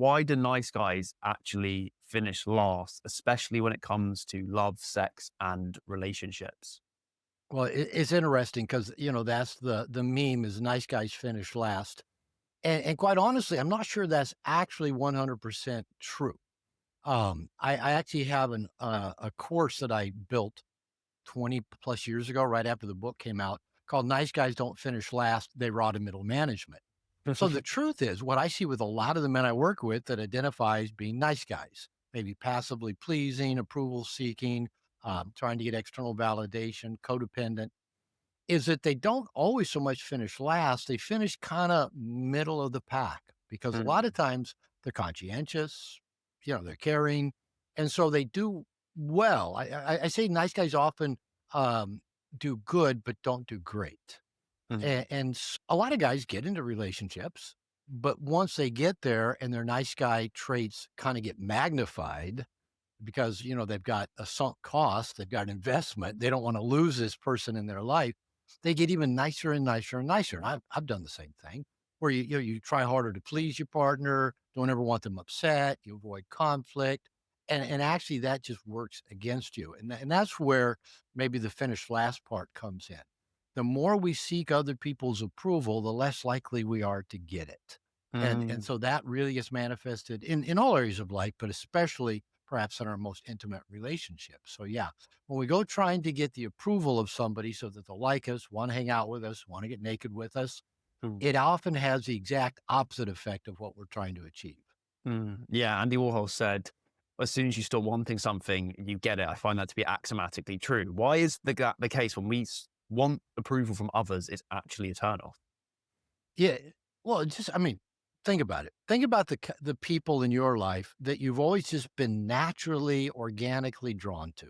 why do nice guys actually finish last, especially when it comes to love, sex, and relationships? Well, it's interesting because, that's the meme is nice guys finish last. And quite honestly, I'm not sure that's actually 100% true. I actually have a course that I built 20 plus years ago, right after the book came out, called Nice Guys Don't Finish Last, They Rot in Middle Management. So the truth is, what I see with a lot of the men I work with that identify as being nice guys, maybe passively pleasing, approval seeking, trying to get external validation, codependent, is that they don't always so much finish last. They finish kind of middle of the pack because a lot of Mm, times they're conscientious, they're caring. And so they do well. I say nice guys often um, do good, but don't do great. mm, And a lot of guys get into relationships, but once they get there and their nice guy traits kind of get magnified because, they've got a sunk cost, they've got an investment, they don't want to lose this person in their life. They get even nicer and nicer and nicer. And I've done the same thing where you try harder to please your partner, don't ever want them upset, you avoid conflict. And actually that just works against you. And that's where maybe the finish last part comes in. The more we seek other people's approval, the less likely we are to get it. And mm. so that really gets manifested in all areas of life, but especially perhaps in our most intimate relationships. So yeah, when we go trying to get the approval of somebody so that they'll like us, want to hang out with us, want to get naked with us, Mm, it often has the exact opposite effect of what we're trying to achieve. mm. Yeah, Andy Warhol said, as soon as you stop wanting something, you get it. I find that to be axiomatically true. Why is the case when we want approval from others, it's actually a turnoff? Yeah. Well, I mean, think about it. Think about the people in your life that you've always just been naturally, organically drawn to.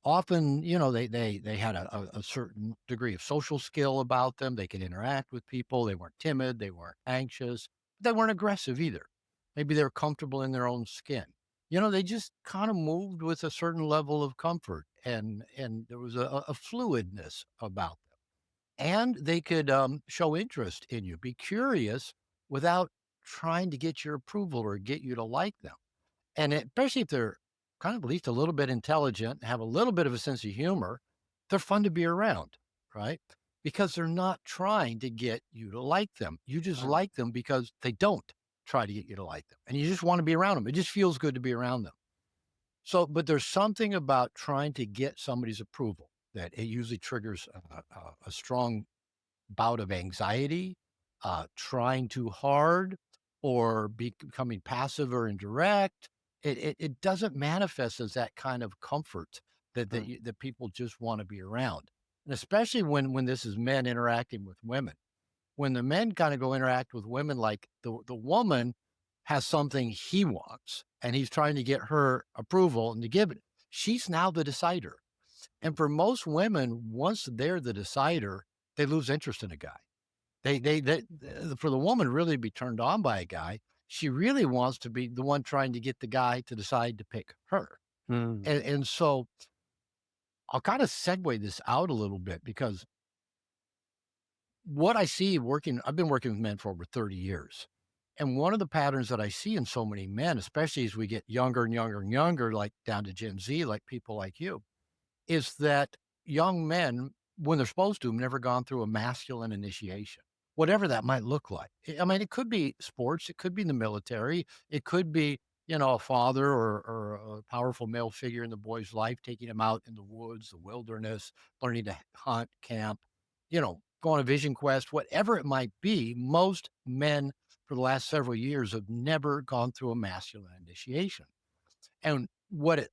Often, they had a certain degree of social skill about them. They could interact with people. They weren't timid. They weren't anxious. They weren't aggressive either. Maybe they were comfortable in their own skin. They just kind of moved with a certain level of comfort, and there was a fluidness about them. And they could show interest in you, be curious without trying to get your approval or get you to like them. And especially if they're kind of at least a little bit intelligent, have a little bit of a sense of humor, they're fun to be around, right? Because they're not trying to get you to like them. You just Mm. like them because they don't try to get you to like them. And you just want to be around them. It just feels good to be around them. So, but there's something about trying to get somebody's approval that it usually triggers a strong bout of anxiety, trying too hard, or becoming passive or indirect. It doesn't manifest as that kind of comfort Mm. that people just want to be around, and especially when this is men interacting with women. When the men kind of go interact with women, like the woman has something he wants, and he's trying to get her approval and to give it. She's now the decider, and for most women, once they're the decider, they lose interest in a guy. For the woman really to be turned on by a guy, she really wants to be the one trying to get the guy to decide to pick her. Mm. And so I'll kind of segue this out a little bit because what I see I've been working with men for over 30 years. And one of the patterns that I see in so many men, especially as we get younger and younger and younger, like down to Gen Z, like people like you, is that young men, when they're supposed to, have never gone through a masculine initiation, whatever that might look like. I mean, it could be sports, it could be in the military, it could be, a father or a powerful male figure in the boy's life, taking him out in the woods, the wilderness, learning to hunt, camp, go on a vision quest, whatever it might be. Most men for the last several years have never gone through a masculine initiation. And what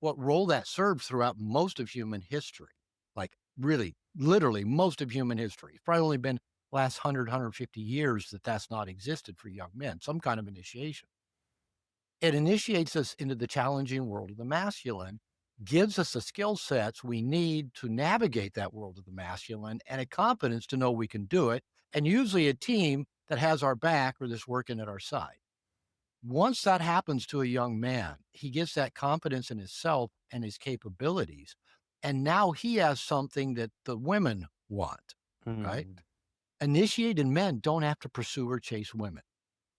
role that served throughout most of human history, like really, literally most of human history. It's probably only been last 100, years that that's not existed for young men, some kind of initiation. It initiates us into the challenging world of the masculine, gives us the skill sets we need to navigate that world of the masculine and a confidence to know we can do it, and usually a team that has our back or that's working at our side. Once that happens to a young man, he gets that confidence in himself and his capabilities. And now he has something that the women want, right? Mm. Initiated men don't have to pursue or chase women.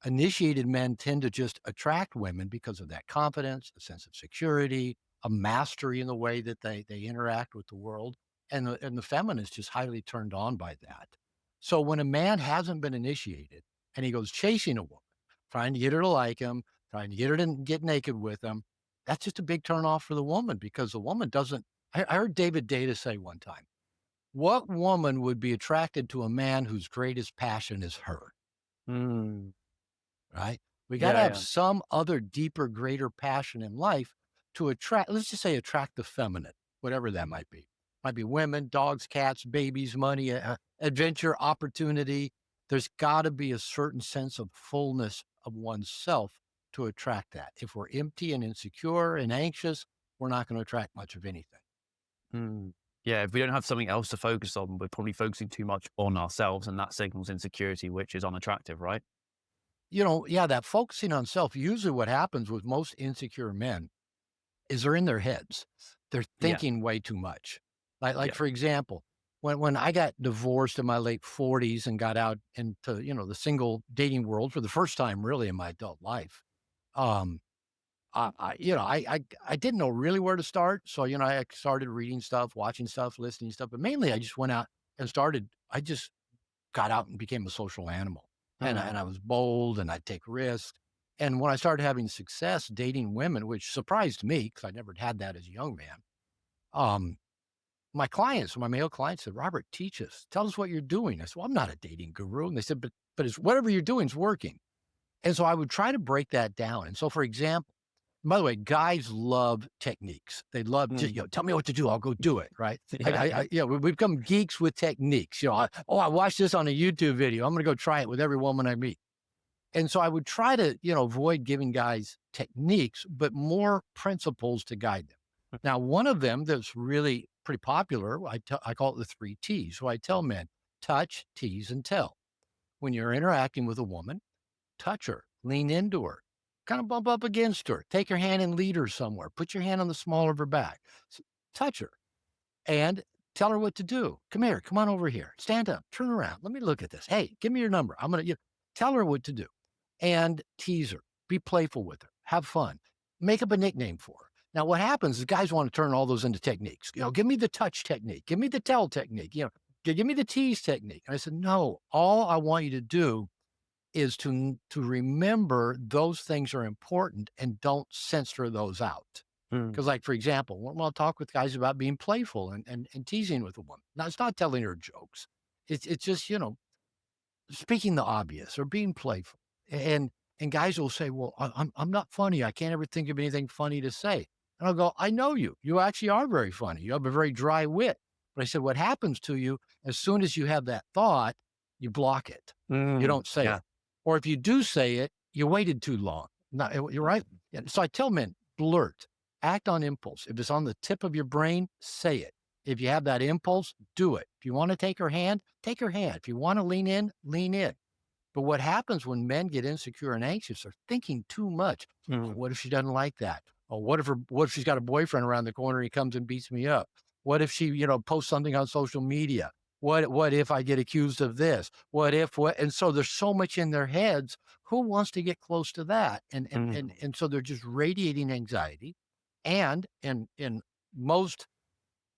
Initiated men tend to just attract women because of that confidence, a sense of security, a mastery in the way that they interact with the world. And the feminine is just highly turned on by that. So when a man hasn't been initiated and he goes chasing a woman, trying to get her to like him, trying to get her to get naked with him, that's just a big turn off for the woman because the woman doesn't. I heard David Data say one time, what woman would be attracted to a man whose greatest passion is her? Mm. Right? We got to Yeah, have yeah. some other deeper, greater passion in life to attract, let's just say attract the feminine, whatever that might be. Might be women, dogs, cats, babies, money, adventure, opportunity. There's got to be a certain sense of fullness of oneself to attract that. If we're empty and insecure and anxious, we're not going to attract much of anything. Mm. Yeah, if we don't have something else to focus on, we're probably focusing too much on ourselves, and that signals insecurity, which is unattractive, right? Yeah, that focusing on self, usually what happens with most insecure men is they're in their heads. They're Yeah, thinking way too much. Like yeah. for example, when I got divorced in my late 40s and got out into, the single dating world for the first time really in my adult life, um, I didn't know really where to start. So, I started reading stuff, watching stuff, listening stuff, but mainly I just went out and I just got out and became a social animal. Mm. And I was bold and I'd take risks. And when I started having success dating women, which surprised me because I never had that as a young man, um, my male clients said, Robert, teach us. Tell us what you're doing. I said, well, I'm not a dating guru. And they said, but it's whatever you're doing is working. And so I would try to break that down. And so, for example, by the way, guys love techniques. They love just, Mm. tell me what to do. I'll go do it. Right. Yeah, yeah. We become geeks with techniques. I watched this on a YouTube video. I'm going to go try it with every woman I meet. And so I would try to, avoid giving guys techniques, but more principles to guide them. Now, one of them that's really pretty popular, I call it the 3 T's. So I tell men, touch, tease, and tell. When you're interacting with a woman, touch her, lean into her, kind of bump up against her, take her hand and lead her somewhere, put your hand on the small of her back, touch her and tell her what to do. Come here, come on over here, stand up, turn around. Let me look at this. Hey, give me your number. I'm going to tell her what to do and tease her, be playful with her, have fun, make up a nickname for her. Now, what happens is guys want to turn all those into techniques. Give me the touch technique, give me the tell technique, give me the tease technique. And I said, no, all I want you to do is to remember those things are important and don't censor those out. Mm. Because, like, for example, when I'll talk with guys about being playful and teasing with a woman. Now, it's not telling her jokes. It's just, speaking the obvious or being playful. And guys will say, "Well, I'm not funny. I can't ever think of anything funny to say." And I'll go, "I know you. You actually are very funny. You have a very dry wit." But I said, "What happens to you as soon as you have that thought, you block it. You Mm. don't say Yeah. it. Or if you do say it, you waited too long." No, you're right. Yeah, so I tell men, blurt, act on impulse. If it's on the tip of your brain, say it. If you have that impulse, do it. If you want to take her hand, take her hand. If you want to lean in, lean in. But what happens when men get insecure and anxious, they're thinking too much. Oh, Mm. what if she doesn't like that? Oh, what if she's got a boyfriend around the corner and he comes and beats me up? What if she, posts something on social media? What if I get accused of this? What? And so there's so much in their heads. Who wants to get close to that? Mm. And so they're just radiating anxiety. And in most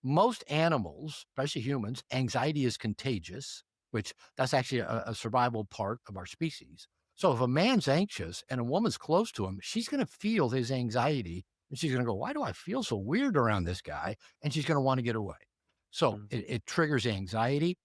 most animals, especially humans, anxiety is contagious, which that's actually a survival part of our species. So if a man's anxious and a woman's close to him, she's going to feel his anxiety and she's going to go, why do I feel so weird around this guy? And she's going to want to get away. So Mm. it triggers anxiety.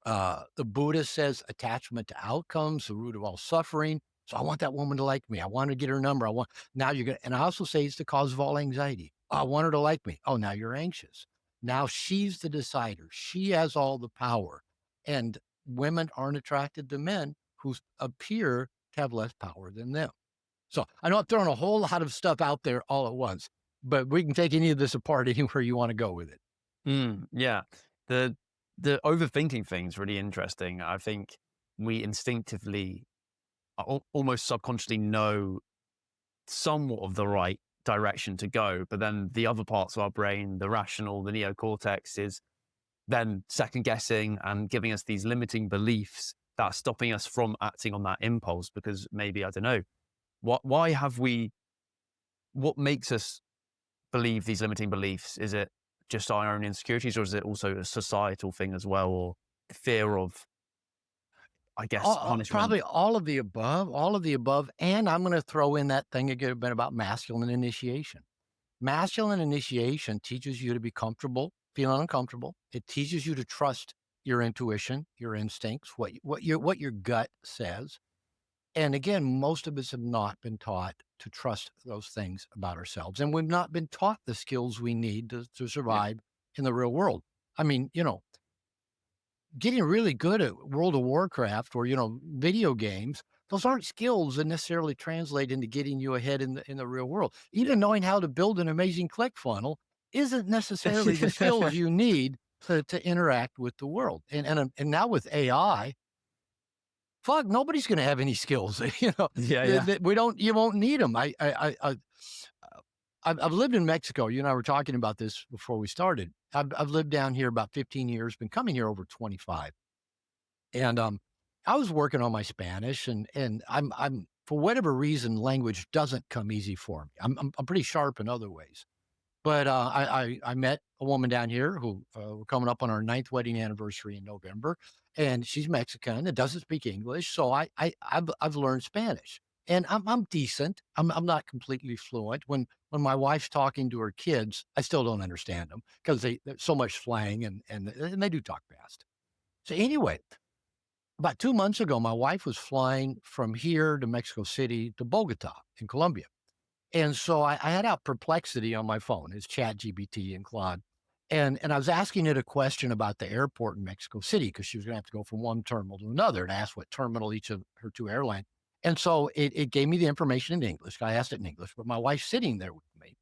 The Buddha says attachment to outcomes, the root of all suffering. So I want that woman to like me. I want to get her number. Now you're going to, and I also say it's the cause of all anxiety. I want her to like me. Oh, now you're anxious. Now she's the decider. She has all the power. And women aren't attracted to men who appear to have less power than them. So I know I'm throwing a whole lot of stuff out there all at once, but we can take any of this apart anywhere you want to go with it. Mm. Yeah. The the overthinking thing's really interesting. I think we instinctively, almost subconsciously know somewhat of the right direction to go, but then the other parts of our brain, the rational, the neocortex, is then second guessing and giving us these limiting beliefs that's stopping us from acting on that impulse? Because maybe, I don't know, why have we, what makes us believe these limiting beliefs? Is it just our own insecurities, or is it also a societal thing as well, or fear of, I guess, punishment? Probably all of the above, and I'm gonna throw in that thing again about masculine initiation. Masculine initiation teaches you to be comfortable, feeling uncomfortable. It teaches you to trust your intuition, your instincts, what your gut says. And again, most of us have not been taught to trust those things about ourselves, and we've not been taught the skills we need to Yeah. survive in the real world. I mean, getting really good at World of Warcraft or, video games, those aren't skills that necessarily translate into getting you ahead in the real world. Yeah. Even knowing how to build an amazing click funnel isn't necessarily the skills you need to interact with the world. And now with AI, fuck, nobody's going to have any skills. Yeah, yeah. You won't need them. I've lived in Mexico. You and I were talking about this before we started. I've lived down here about 15 years, been coming here over 25. And, I was working on my Spanish and I'm for whatever reason, language doesn't come easy for me. I'm pretty sharp in other ways. But, I met a woman down here who, we're coming up on our ninth wedding anniversary in November, and she's Mexican and doesn't speak English, so I've learned Spanish, and I'm decent. I'm not completely fluent. When my wife's talking to her kids, I still don't understand them because there's so much slang and they do talk fast. So anyway, about 2 months ago, my wife was flying from here to Mexico City to Bogota in Colombia. And so I had out Perplexity on my phone. It's ChatGPT and Claude. And I was asking it a question about the airport in Mexico City because she was going to have to go from one terminal to another and ask what terminal each of her two airlines. And so it gave me the information in English. I asked it in English, but my wife's sitting there with me.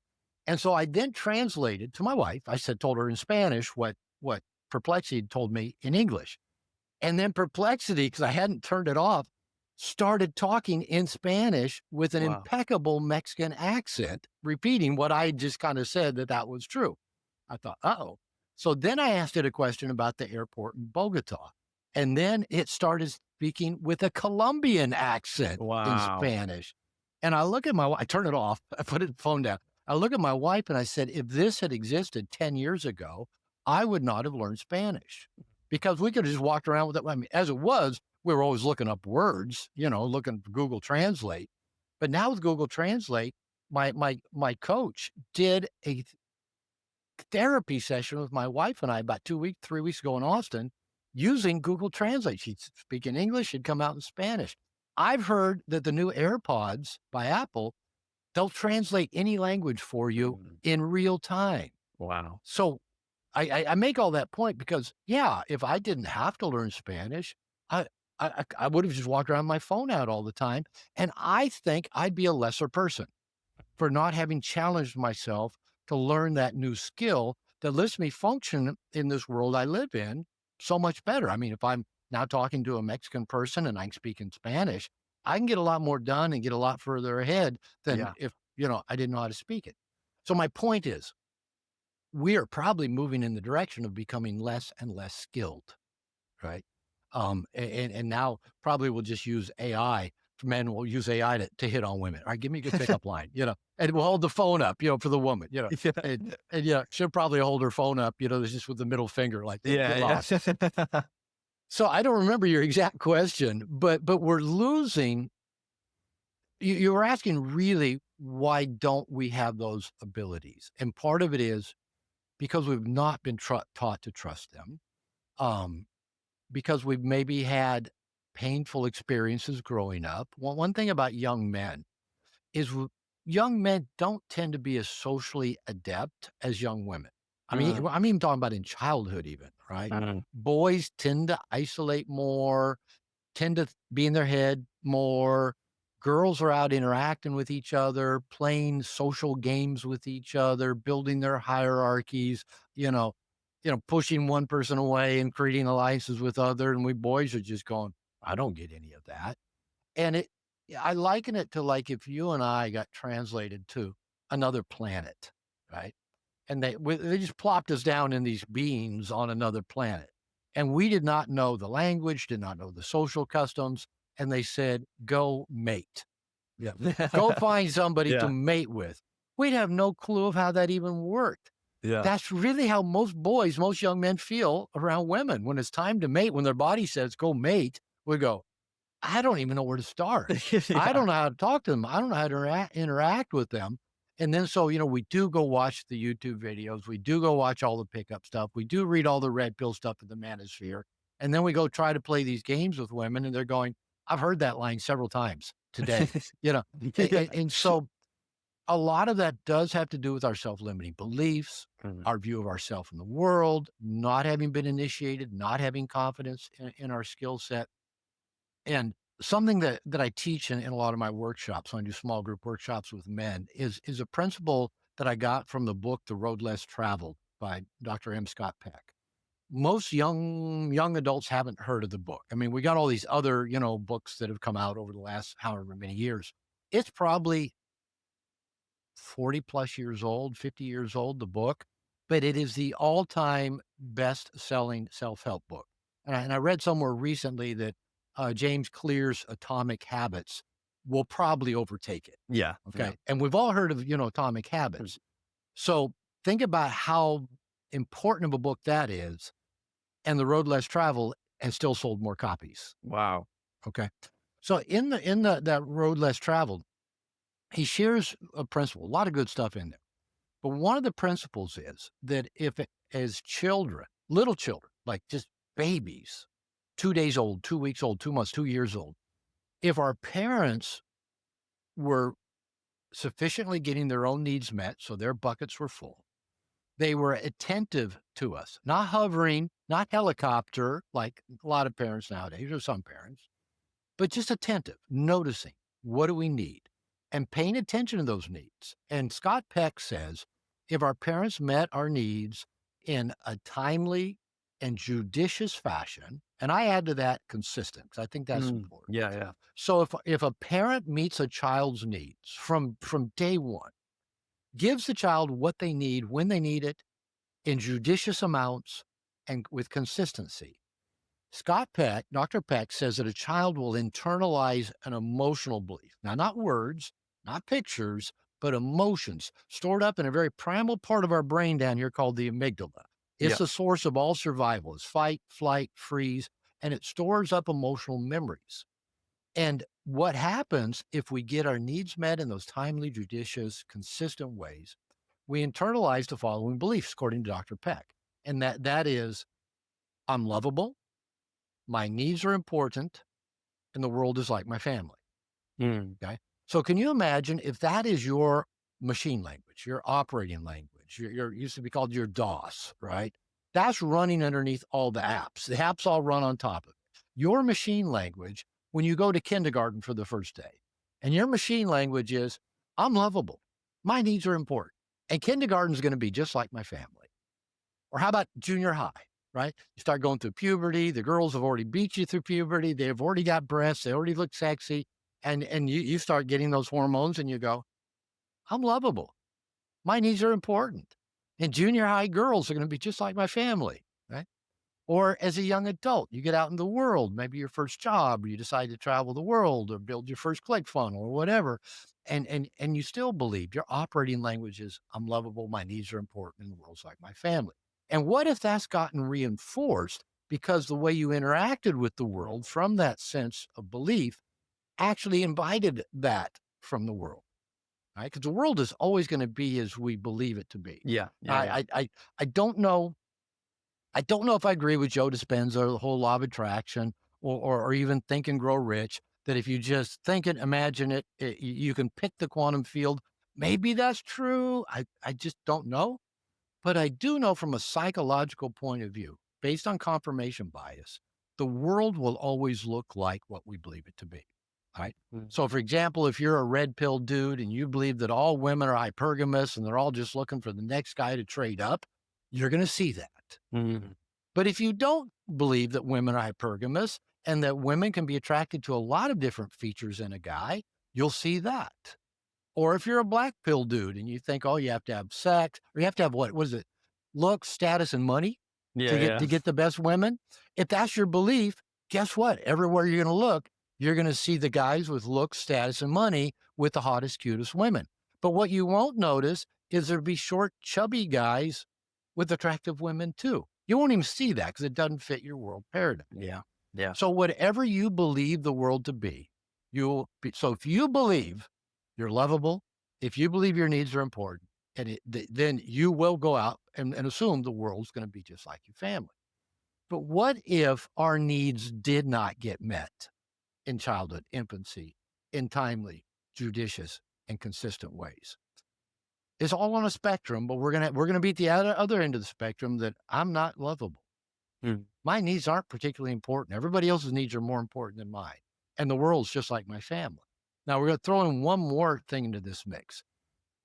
And so I then translated to my wife. I told her in Spanish what Perplexity had told me in English. And then Perplexity, because I hadn't turned it off, started talking in Spanish with an Wow. impeccable Mexican accent, repeating what I just kind of said that was true. I thought, uh-oh. So then I asked it a question about the airport in Bogota. And then it started speaking with a Colombian accent in Wow. Spanish. And I look at my wife, I turn it off, I put the phone down. I look at my wife and I said, if this had existed 10 years ago, I would not have learned Spanish because we could have just walked around with it. I mean, as it was, we were always looking up words, looking for Google Translate. But now with Google Translate, my coach did a therapy session with my wife and I about 3 weeks ago in Austin using Google Translate. She'd speak in English, she'd come out in Spanish. I've heard that the new AirPods by Apple, they'll translate any language for you Mm. in real time. Wow. So I make all that point because, yeah, if I didn't have to learn Spanish, I I would have just walked around with my phone out all the time, and I think I'd be a lesser person for not having challenged myself to learn that new skill that lets me function in this world I live in so much better. I mean, if I'm now talking to a Mexican person and I can speak in Spanish, I can get a lot more done and get a lot further ahead than Yeah. if, I didn't know how to speak it. So my point is, we are probably moving in the direction of becoming less and less skilled, right? And now probably we'll just use AI. Men will use AI to hit on women. All right, give me a good pickup line, and we'll hold the phone up, for the woman, and she'll probably hold her phone up, just with the middle finger, like get Yeah, lost. yeah. So I don't remember your exact question, but we're losing. You were asking really why don't we have those abilities, and part of it is because we've not been taught to trust them. Um, because we've maybe had painful experiences growing up. One thing about young men is young men don't tend to be as socially adept as young women. I mean, Mm, I'm even talking about in childhood, even, right? mm. Boys tend to isolate more, tend to be in their head more. Girls are out interacting with each other, playing social games with each other, building their hierarchies, you know, pushing one person away and creating alliances with other. And we boys are just going, I don't get any of that. And I liken it to like if you and I got translated to another planet, right? And they just plopped us down in these beings on another planet. And we did not know the language, did not know the social customs. And they said, go mate. Yeah. Go find somebody to Yeah. mate with. We'd have no clue of how that even worked. Yeah. That's really how most boys, most young men feel around women. When it's time to mate, when their body says, go mate, we go, I don't even know where to start. I Yeah. don't know how to talk to them. I don't know how to interact with them. And then, so, we do go watch the YouTube videos. We do go watch all the pickup stuff. We do read all the red pill stuff in the manosphere. And then we go try to play these games with women and they're going, I've heard that line several times today, you know? Yeah. And so a lot of that does have to do with our self-limiting beliefs, Mhm. our view of ourself in the world, not having been initiated, not having confidence in our skill set. And something that I teach in a lot of my workshops, when I do small group workshops with men, is a principle that I got from the book The Road Less Traveled by Dr. M. Scott Peck. Most young adults haven't heard of the book. I mean, we got all these other, books that have come out over the last however many years. It's probably 40 plus years old, 50 years old, the book, but it is the all-time best-selling self-help book. And I read somewhere recently that James Clear's Atomic Habits will probably overtake it. Yeah. Yeah. Okay. And we've all heard of, Atomic Mhm. Habits. So think about how important of a book that is. And The Road Less Traveled has still sold more copies. Wow. Okay. So in the that Road Less Traveled, he shares a principle, a lot of good stuff in there. But one of the principles is that as children, little children, like just babies, 2 days old, 2 weeks old, 2 months, 2 years old, if our parents were sufficiently getting their own needs met, so their buckets were full, they were attentive to us, not hovering, not helicopter, like a lot of parents nowadays, or some parents, but just attentive, noticing what do we need and paying attention to those needs. And Scott Peck says if our parents met our needs in a timely and judicious fashion, and I add to that consistent because I think that's important. Yeah. Yeah. So if a parent meets a child's needs from day one, gives the child what they need when they need it in judicious amounts and with consistency, Scott Peck, Dr. Peck says that a child will internalize an emotional belief. Now, not words, not pictures, but emotions stored up in a very primal part of our brain down here called the amygdala. It's Yeah. the source of all survival. It's fight, flight, freeze, and it stores up emotional memories. And what happens if we get our needs met in those timely, judicious, consistent ways? We internalize the following beliefs, according to Dr. Peck. And that is, I'm lovable, my needs are important, and the world is like my family. Mm. Okay. So can you imagine if that is your machine language, your operating language, your used to be called your DOS, right? That's running underneath all the apps. The apps all run on top of it. Your machine language when you go to kindergarten for the first day, and your machine language is, I'm lovable. My needs are important. And kindergarten is going to be just like my family. Or how about junior high, right? You start going through puberty. The girls have already beat you through puberty. They've already got breasts. They already look sexy. And you start getting those hormones and you go, I'm lovable. My needs are important. And junior high girls are going to be just like my family, right? Or as a young adult, you get out in the world, maybe your first job, or you decide to travel the world or build your first click funnel or whatever. And you still believe your operating language is I'm lovable, my needs are important, and the world's like my family. And what if that's gotten reinforced because the way you interacted with the world from that sense of belief actually invited that from the world, right? Because the world is always going to be as we believe it to be. Yeah. Yeah. Yeah. I don't know if I agree with Joe Dispenza or the whole law of attraction or even Think and Grow Rich, that if you just think it, imagine it, you can pick the quantum field. Maybe that's true. I just don't know. But I do know from a psychological point of view, based on confirmation bias, the world will always look like what we believe it to be. Right. Mm. So, for example, if you're a red pill dude and you believe that all women are hypergamous and they're all just looking for the next guy to trade up, you're going to see that. Mm. But if you don't believe that women are hypergamous and that women can be attracted to a lot of different features in a guy, you'll see that. Or if you're a black pill dude and you think, oh, you have to have sex or you have to have what is it? Looks, status, and money. Yeah, to yeah. get the best women? If that's your belief, guess what? Everywhere you're gonna look, you're gonna see the guys with looks, status, and money with the hottest, cutest women. But what you won't notice is there'll be short, chubby guys with attractive women too. You won't even see that because it doesn't fit your world paradigm. Yeah. Yeah. So whatever you believe the world to be, you'll be. So if you believe you're lovable, if you believe your needs are important, and then you will go out and assume the world's going to be just like your family. But what if our needs did not get met in childhood, infancy, in timely, judicious, and consistent ways? It's all on a spectrum, but we're gonna be at the other end of the spectrum that I'm not lovable. Mm. My needs aren't particularly important. Everybody else's needs are more important than mine. And the world's just like my family. Now, we're going to throw in one more thing into this mix.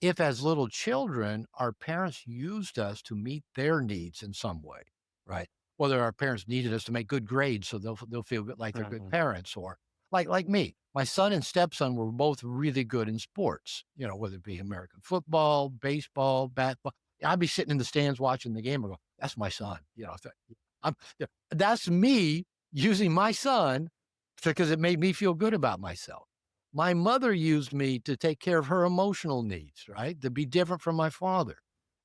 If, as little children, our parents used us to meet their needs in some way, right? Whether our parents needed us to make good grades so they'll feel good, like they're good Mhm. parents, or like me. My son and stepson were both really good in sports, whether it be American football, baseball, basketball. I'd be sitting in the stands watching the game and go, that's my son. Yeah, that's me using my son because it made me feel good about myself. My mother used me to take care of her emotional needs, right? To be different from my father.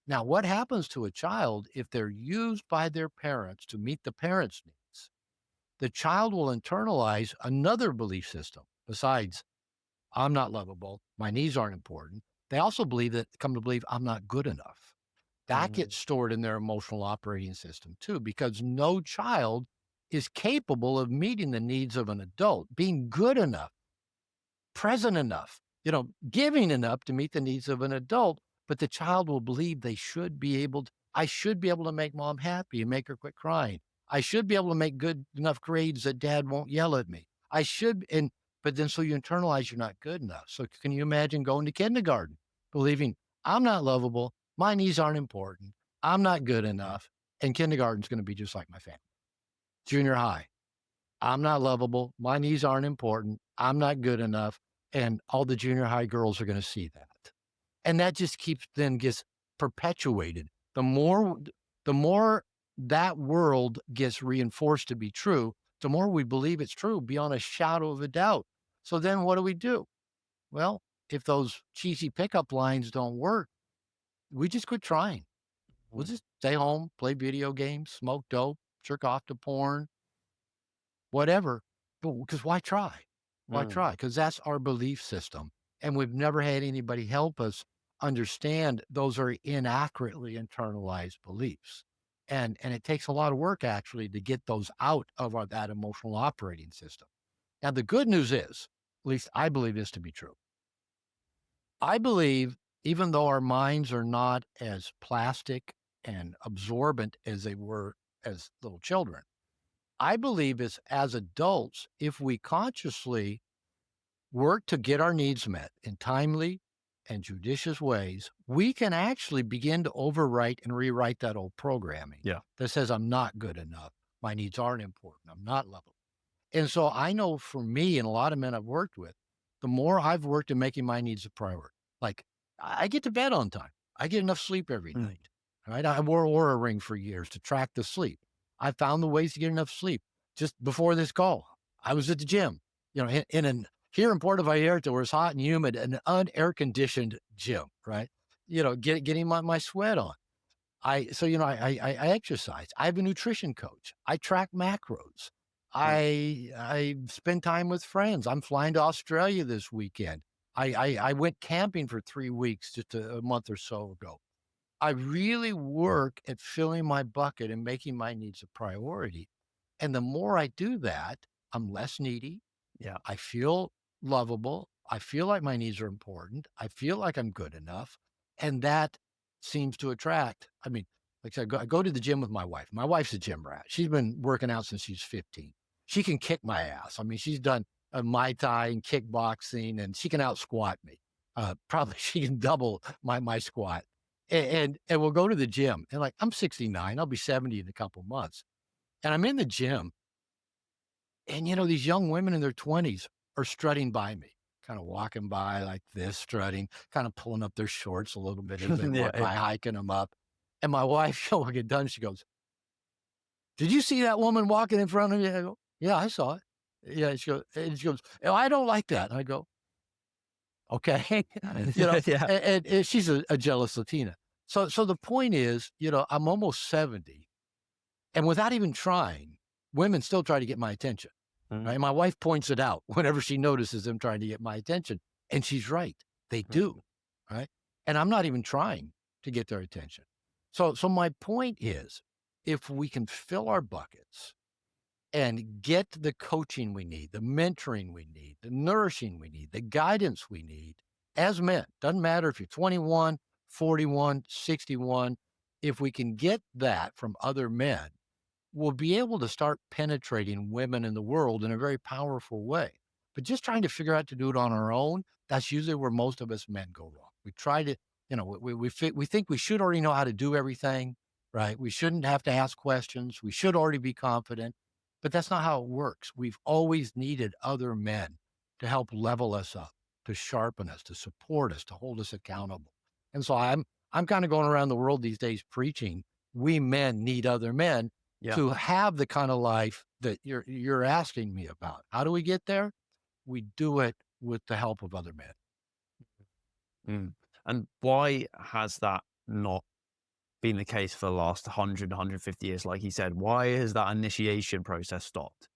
Now, what happens to a child if they're used by their parents to meet the parents' needs? The child will internalize another belief system besides, I'm not lovable, my needs aren't important. They also come to believe I'm not good enough. That Mhm. gets stored in their emotional operating system too, because no child is capable of meeting the needs of an adult, being good enough, present enough, giving enough to meet the needs of an adult. But the child will believe I should be able to make mom happy and make her quit crying. I should be able to make good enough grades that dad won't yell at me. I should, but then so you internalize you're not good enough. So can you imagine going to kindergarten, believing I'm not lovable, my needs aren't important, I'm not good enough, and kindergarten's going to be just like my family. Junior high, I'm not lovable. My needs aren't important. I'm not good enough. And all the junior high girls are going to see that. And that just gets perpetuated. The more that world gets reinforced to be true, the more we believe it's true beyond a shadow of a doubt. So then what do we do? Well, if those cheesy pickup lines don't work, we just quit trying. We'll Mhm. just stay home, play video games, smoke dope, jerk off to porn, whatever, because why try? Why Mm. try? Because that's our belief system, and we've never had anybody help us understand those are inaccurately internalized beliefs, and it takes a lot of work actually to get those out of that emotional operating system. Now, the good news is, at least I believe this to be true. I believe even though our minds are not as plastic and absorbent as they were as little children, I believe is as adults, if we consciously work to get our needs met in timely and judicious ways, we can actually begin to overwrite and rewrite that old programming Yeah. that says, I'm not good enough. My needs aren't important. I'm not lovable. And so I know for me and a lot of men I've worked with, the more I've worked in making my needs a priority, like I get to bed on time. I get enough sleep every Mm. night. Right. I wore Aura Ring for years to track the sleep. I found the ways to get enough sleep. Just before this call, I was at the gym, here in Puerto Vallarta where it's hot and humid, an unair conditioned gym, right? Getting my sweat on. I exercise. I have a nutrition coach. I track macros. Mm. I spend time with friends. I'm flying to Australia this weekend. I went camping for 3 weeks just a month or so ago. I really work at filling my bucket and making my needs a priority. And the more I do that, I'm less needy. Yeah. I feel lovable. I feel like my needs are important. I feel like I'm good enough. And that seems to attract. I mean, like I said, I go to the gym with my wife. My wife's a gym rat. She's been working out since she's 15. She can kick my ass. I mean, she's done Muay Thai and kickboxing, and she can out squat me. Probably she can double my squat. And we'll go to the gym. And like, I'm 69. I'll be 70 in a couple months. And I'm in the gym and, these young women in their 20s are strutting by me, kind of walking by like this, strutting, kind of pulling up their shorts a little bit as they Yeah. walk Yeah. by, hiking them up. And my wife, she'll get done. She goes, Did you see that woman walking in front of you? I go, yeah, I saw it. Yeah, she goes, "Oh, I don't like that." I go, okay, Yeah. and she's a jealous Latina. So the point is, I'm almost 70, and without even trying, women still try to get my attention. Mm, Right? My wife points it out whenever she notices them trying to get my attention, and she's right. They do, mm, right? And I'm not even trying to get their attention. So my point is, if we can fill our buckets and get the coaching we need, the mentoring we need, the nourishing we need, the guidance we need as men, doesn't matter if you're 21, 41, 61, if we can get that from other men, we'll be able to start penetrating women in the world in a very powerful way. But just trying to figure out to do it on our own, that's usually where most of us men go wrong. We try to, we think we should already know how to do everything, right? We shouldn't have to ask questions. We should already be confident, but that's not how it works. We've always needed other men to help level us up, to sharpen us, to support us, to hold us accountable. And so I'm kind of going around the world these days preaching, we men need other men yeah. to have the kind of life that you're asking me about. How do we get there? We do it with the help of other men. Mm. And why has that not been the case for the last 100, 150 years? Like you said, why has that initiation process stopped?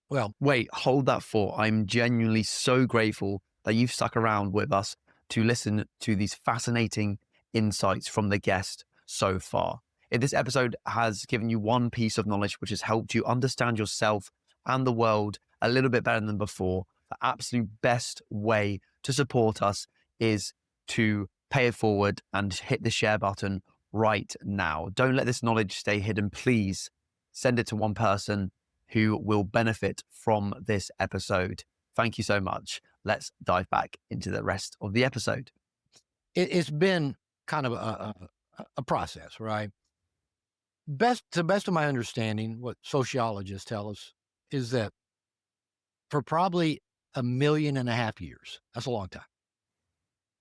Well, Wait, hold that thought. I'm genuinely so grateful that you've stuck around with us to listen to these fascinating insights from the guest so far. If this episode has given you one piece of knowledge which has helped you understand yourself and the world a little bit better than before, the absolute best way to support us is to pay it forward and hit the share button right now. Don't let this knowledge stay hidden. Please send it to one person who will benefit from this episode. Thank you so much. Let's dive back into the rest of the episode. it's been kind of a process, right? Best to best of my understanding, what sociologists tell us is that for probably 1.5 million years, that's a long time.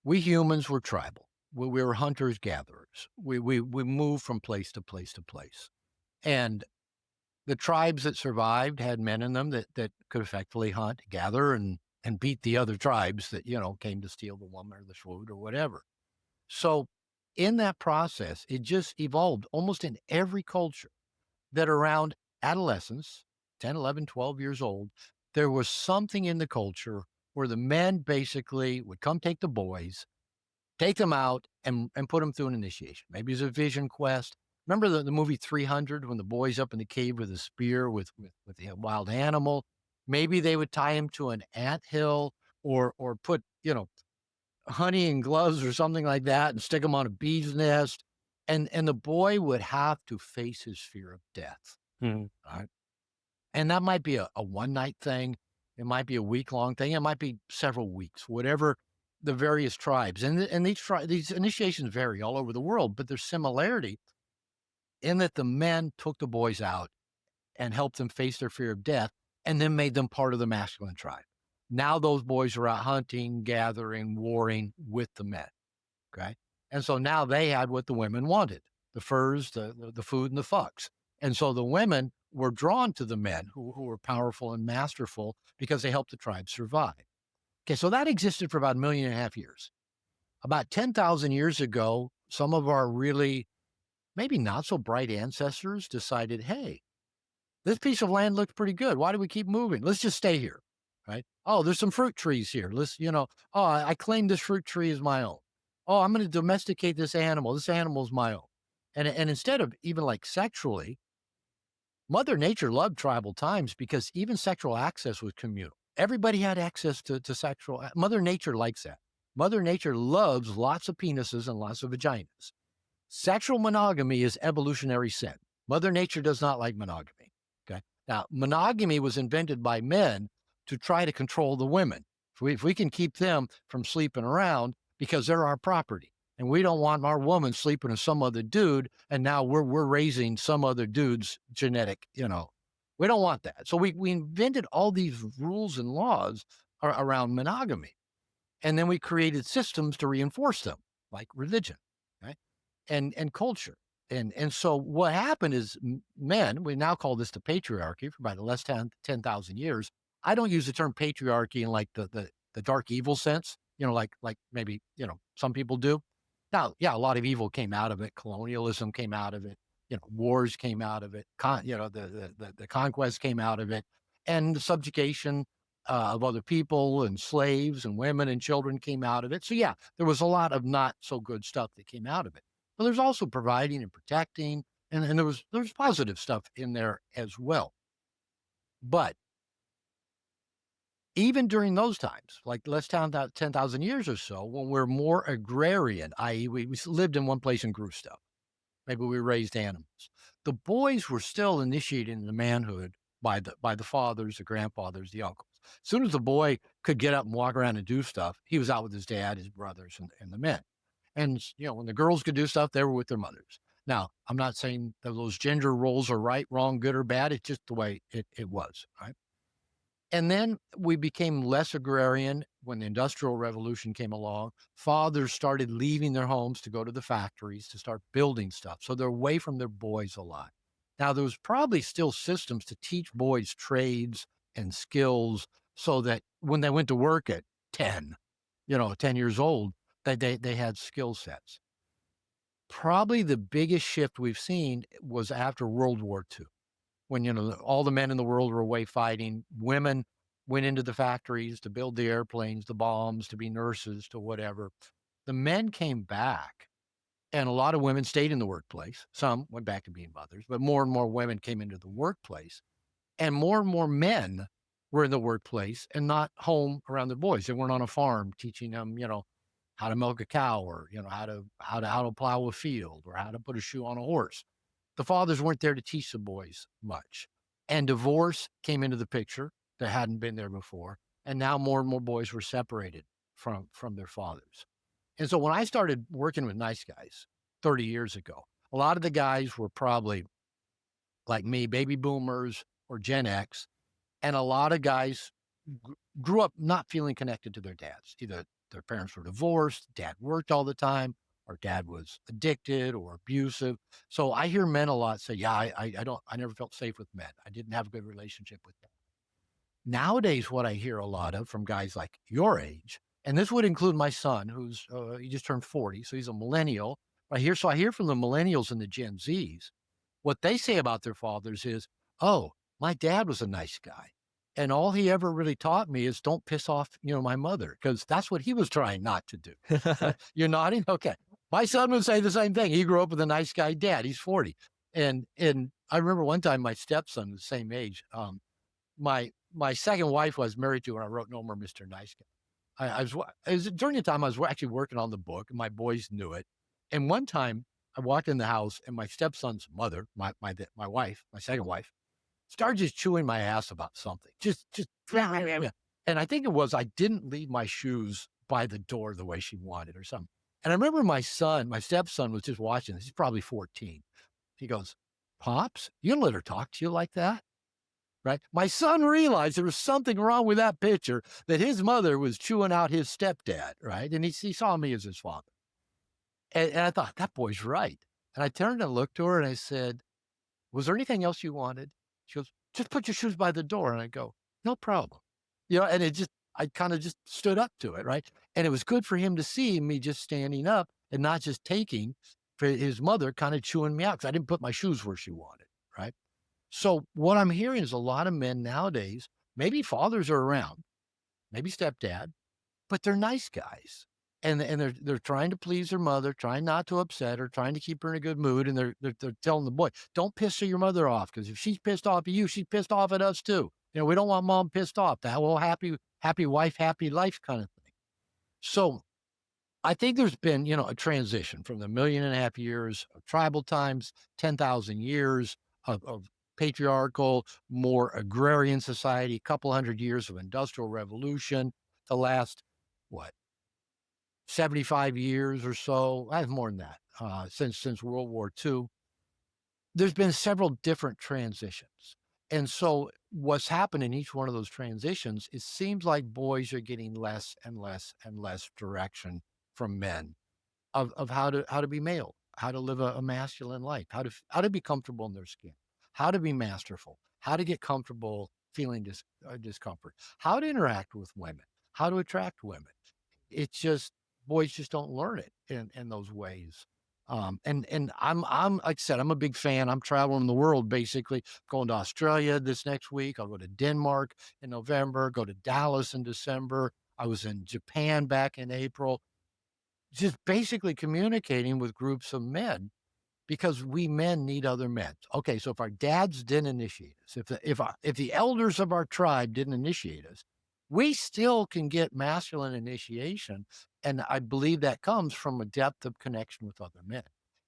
We humans were tribal. We were hunters gatherers. We moved from place to place to place, and the tribes that survived had men in them that could effectively hunt, gather, and beat the other tribes that, came to steal the woman or the food or whatever. So in that process, it just evolved almost in every culture that around adolescence, 10, 11, 12 years old, there was something in the culture where the men basically would come take the boys, take them out and put them through an initiation. Maybe it's a vision quest. Remember the movie 300 when the boy's up in the cave with a spear with the wild animal? Maybe they would tie him to an ant hill or put, honey and gloves or something like that and stick him on a bee's nest. And the boy would have to face his fear of death. Mm, Right. And that might be a one night thing. It might be a week-long thing. It might be several weeks, whatever the various tribes. And these initiations vary all over the world, but there's similarity in that the men took the boys out and helped them face their fear of death and then made them part of the masculine tribe. Now those boys are out hunting, gathering, warring with the men. Okay. And so now they had what the women wanted, the furs, the food, and the fucks. And so the women were drawn to the men who were powerful and masterful because they helped the tribe survive. Okay, so that existed for about 1.5 million years. About 10,000 years ago, some of our really maybe not so bright ancestors decided, hey, this piece of land looks pretty good. Why do we keep moving? Let's just stay here. Right. Oh, there's some fruit trees here. Oh, I claim this fruit tree is my own. Oh, I'm going to domesticate this animal. This animal is my own. And instead of even like sexually, Mother Nature loved tribal times because even sexual access was communal. Everybody had access to sexual. Mother Nature likes that. Mother Nature loves lots of penises and lots of vaginas. Sexual monogamy is evolutionary sin. Mother Nature does not like monogamy. Okay. Now, monogamy was invented by men to try to control the women. If we can keep them from sleeping around because they're our property, and we don't want our woman sleeping with some other dude, and now we're raising some other dude's genetic, we don't want that. So we invented all these rules and laws around monogamy, and then we created systems to reinforce them, like religion, right? And culture. And so what happened is men, we now call this the patriarchy for about the last 10,000 years. I don't use the term patriarchy in like the dark evil sense, like maybe, some people do. Now, yeah, a lot of evil came out of it. Colonialism came out of it. Wars came out of it. The conquest came out of it, and the subjugation of other people and slaves and women and children came out of it. So yeah, there was a lot of not so good stuff that came out of it. But there's also providing and protecting, and there was positive stuff in there as well. But even during those times, like let's count out 10,000 years or so, when we're more agrarian, i.e., we lived in one place and grew stuff. Maybe we raised animals. The boys were still initiated into manhood by the fathers, the grandfathers, the uncles. As soon as the boy could get up and walk around and do stuff, he was out with his dad, his brothers, and the men. And when the girls could do stuff, they were with their mothers. Now, I'm not saying that those gender roles are right, wrong, good, or bad. It's just the way it was, right? And then we became less agrarian when the Industrial Revolution came along. Fathers started leaving their homes to go to the factories to start building stuff. So they're away from their boys a lot. Now, there was probably still systems to teach boys trades and skills so that when they went to work at 10, 10 years old, they had skill sets. Probably the biggest shift we've seen was after World War II when, all the men in the world were away fighting. Women went into the factories to build the airplanes, the bombs, to be nurses, to whatever. The men came back, and a lot of women stayed in the workplace. Some went back to being mothers, but more and more women came into the workplace, and more men were in the workplace and not home around their boys. They weren't on a farm teaching them, how to milk a cow, or, how to plow a field, or how to put a shoe on a horse. The fathers weren't there to teach the boys much. And divorce came into the picture that hadn't been there before. And now more and more boys were separated from their fathers. And so when I started working with nice guys 30 years ago, a lot of the guys were probably like me, baby boomers or Gen X. And a lot of guys grew up not feeling connected to their dads. Either their parents were divorced, dad worked all the time, or dad was addicted or abusive. So I hear men a lot say, "Yeah, I never felt safe with men. I didn't have a good relationship with them." Nowadays, what I hear a lot of from guys like your age, and this would include my son, who's he just turned 40, so he's a millennial. I hear from the millennials and the Gen Zs, what they say about their fathers is, "Oh, my dad was a nice guy. And all he ever really taught me is don't piss off, my mother, because that's what he was trying not to do." You're nodding? Okay. My son would say the same thing. He grew up with a nice guy dad. He's 40. And I remember one time my stepson, the same age, my second wife was married to when I wrote No More Mr. Nice Guy. It was during the time I was actually working on the book, and my boys knew it. And one time I walked in the house, and my stepson's mother, my wife, my second wife, started just chewing my ass about something. Just and I think it was I didn't leave my shoes by the door the way she wanted or something. And I remember my stepson was just watching this. He's probably 14. He goes, "Pops, you gonna let her talk to you like that?" Right? My son realized there was something wrong with that picture, that his mother was chewing out his stepdad, right? And he saw me as his father. And I thought, that boy's right. And I turned and looked to her and I said, "Was there anything else you wanted?" She goes, "Just put your shoes by the door." And I go, "No problem." And I kind of just stood up to it, right? And it was good for him to see me just standing up and not just taking for his mother kind of chewing me out because I didn't put my shoes where she wanted, right? So what I'm hearing is a lot of men nowadays, maybe fathers are around, maybe stepdad, but they're nice guys. And they're trying to please their mother, trying not to upset her, trying to keep her in a good mood, and they're telling the boy, "Don't piss your mother off, because if she's pissed off at you, she's pissed off at us too. We don't want mom pissed off." That whole happy wife, happy life kind of thing. So I think there's been, a transition from the 1.5 million years of tribal times, 10,000 years of patriarchal, more agrarian society, a couple hundred years of industrial revolution, the last, what, 75 years or so. I have more than that, since World War II. There's been several different transitions. And so what's happened in each one of those transitions, it seems like boys are getting less and less and less direction from men of how to be male, how to live a masculine life, how to be comfortable in their skin, how to be masterful, how to get comfortable feeling discomfort, how to interact with women, how to attract women. It's just boys just don't learn it in those ways. And I'm like I said, I'm a big fan. I'm traveling the world basically. Going to Australia this next week. I'll go to Denmark in November, go to Dallas in December. I was in Japan back in April, just basically communicating with groups of men because we men need other men. Okay, so if our dads didn't initiate us, if the elders of our tribe didn't initiate us, we still can get masculine initiation, and I believe that comes from a depth of connection with other men.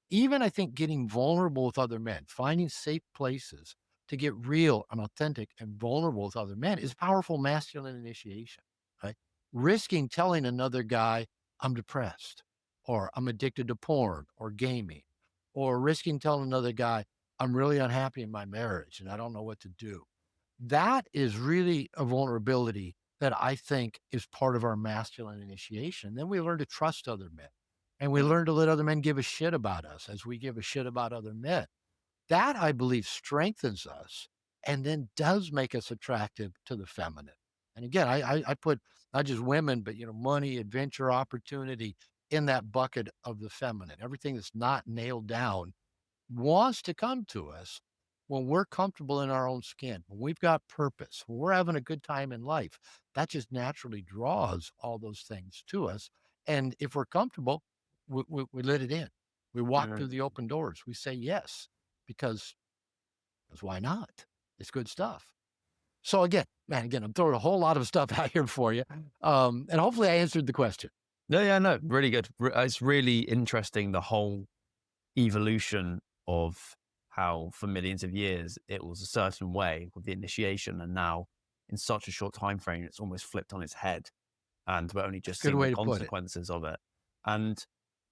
Even I think getting vulnerable with other men, finding safe places to get real and authentic and vulnerable with other men is powerful masculine initiation, right? Risking telling another guy, I'm depressed, or I'm addicted to porn or gaming, or risking telling another guy, I'm really unhappy in my marriage and I don't know what to do. That is really a vulnerability that I think is part of our masculine initiation. Then we learn to trust other men and we Mm, learn to let other men give a shit about us as we give a shit about other men. That I believe strengthens us and then does make us attractive to the feminine. And again, I put not just women, but money, adventure, opportunity in that bucket of the feminine. Everything that's not nailed down wants to come to us when we're comfortable in our own skin, when we've got purpose, when we're having a good time in life. That just naturally draws all those things to us. And if we're comfortable, we let it in. We walk through mm. the open doors. We say yes because, because why not? It's good stuff. So again, man, again, I'm throwing a whole lot of stuff out here for you. And hopefully I answered the question. No, yeah, no, really good. It's really interesting, the whole evolution of how for millions of years it was a certain way with the initiation, and now in such a short time frame it's almost flipped on its head, and we're only That's just a good seeing the way to put it. consequences of it. And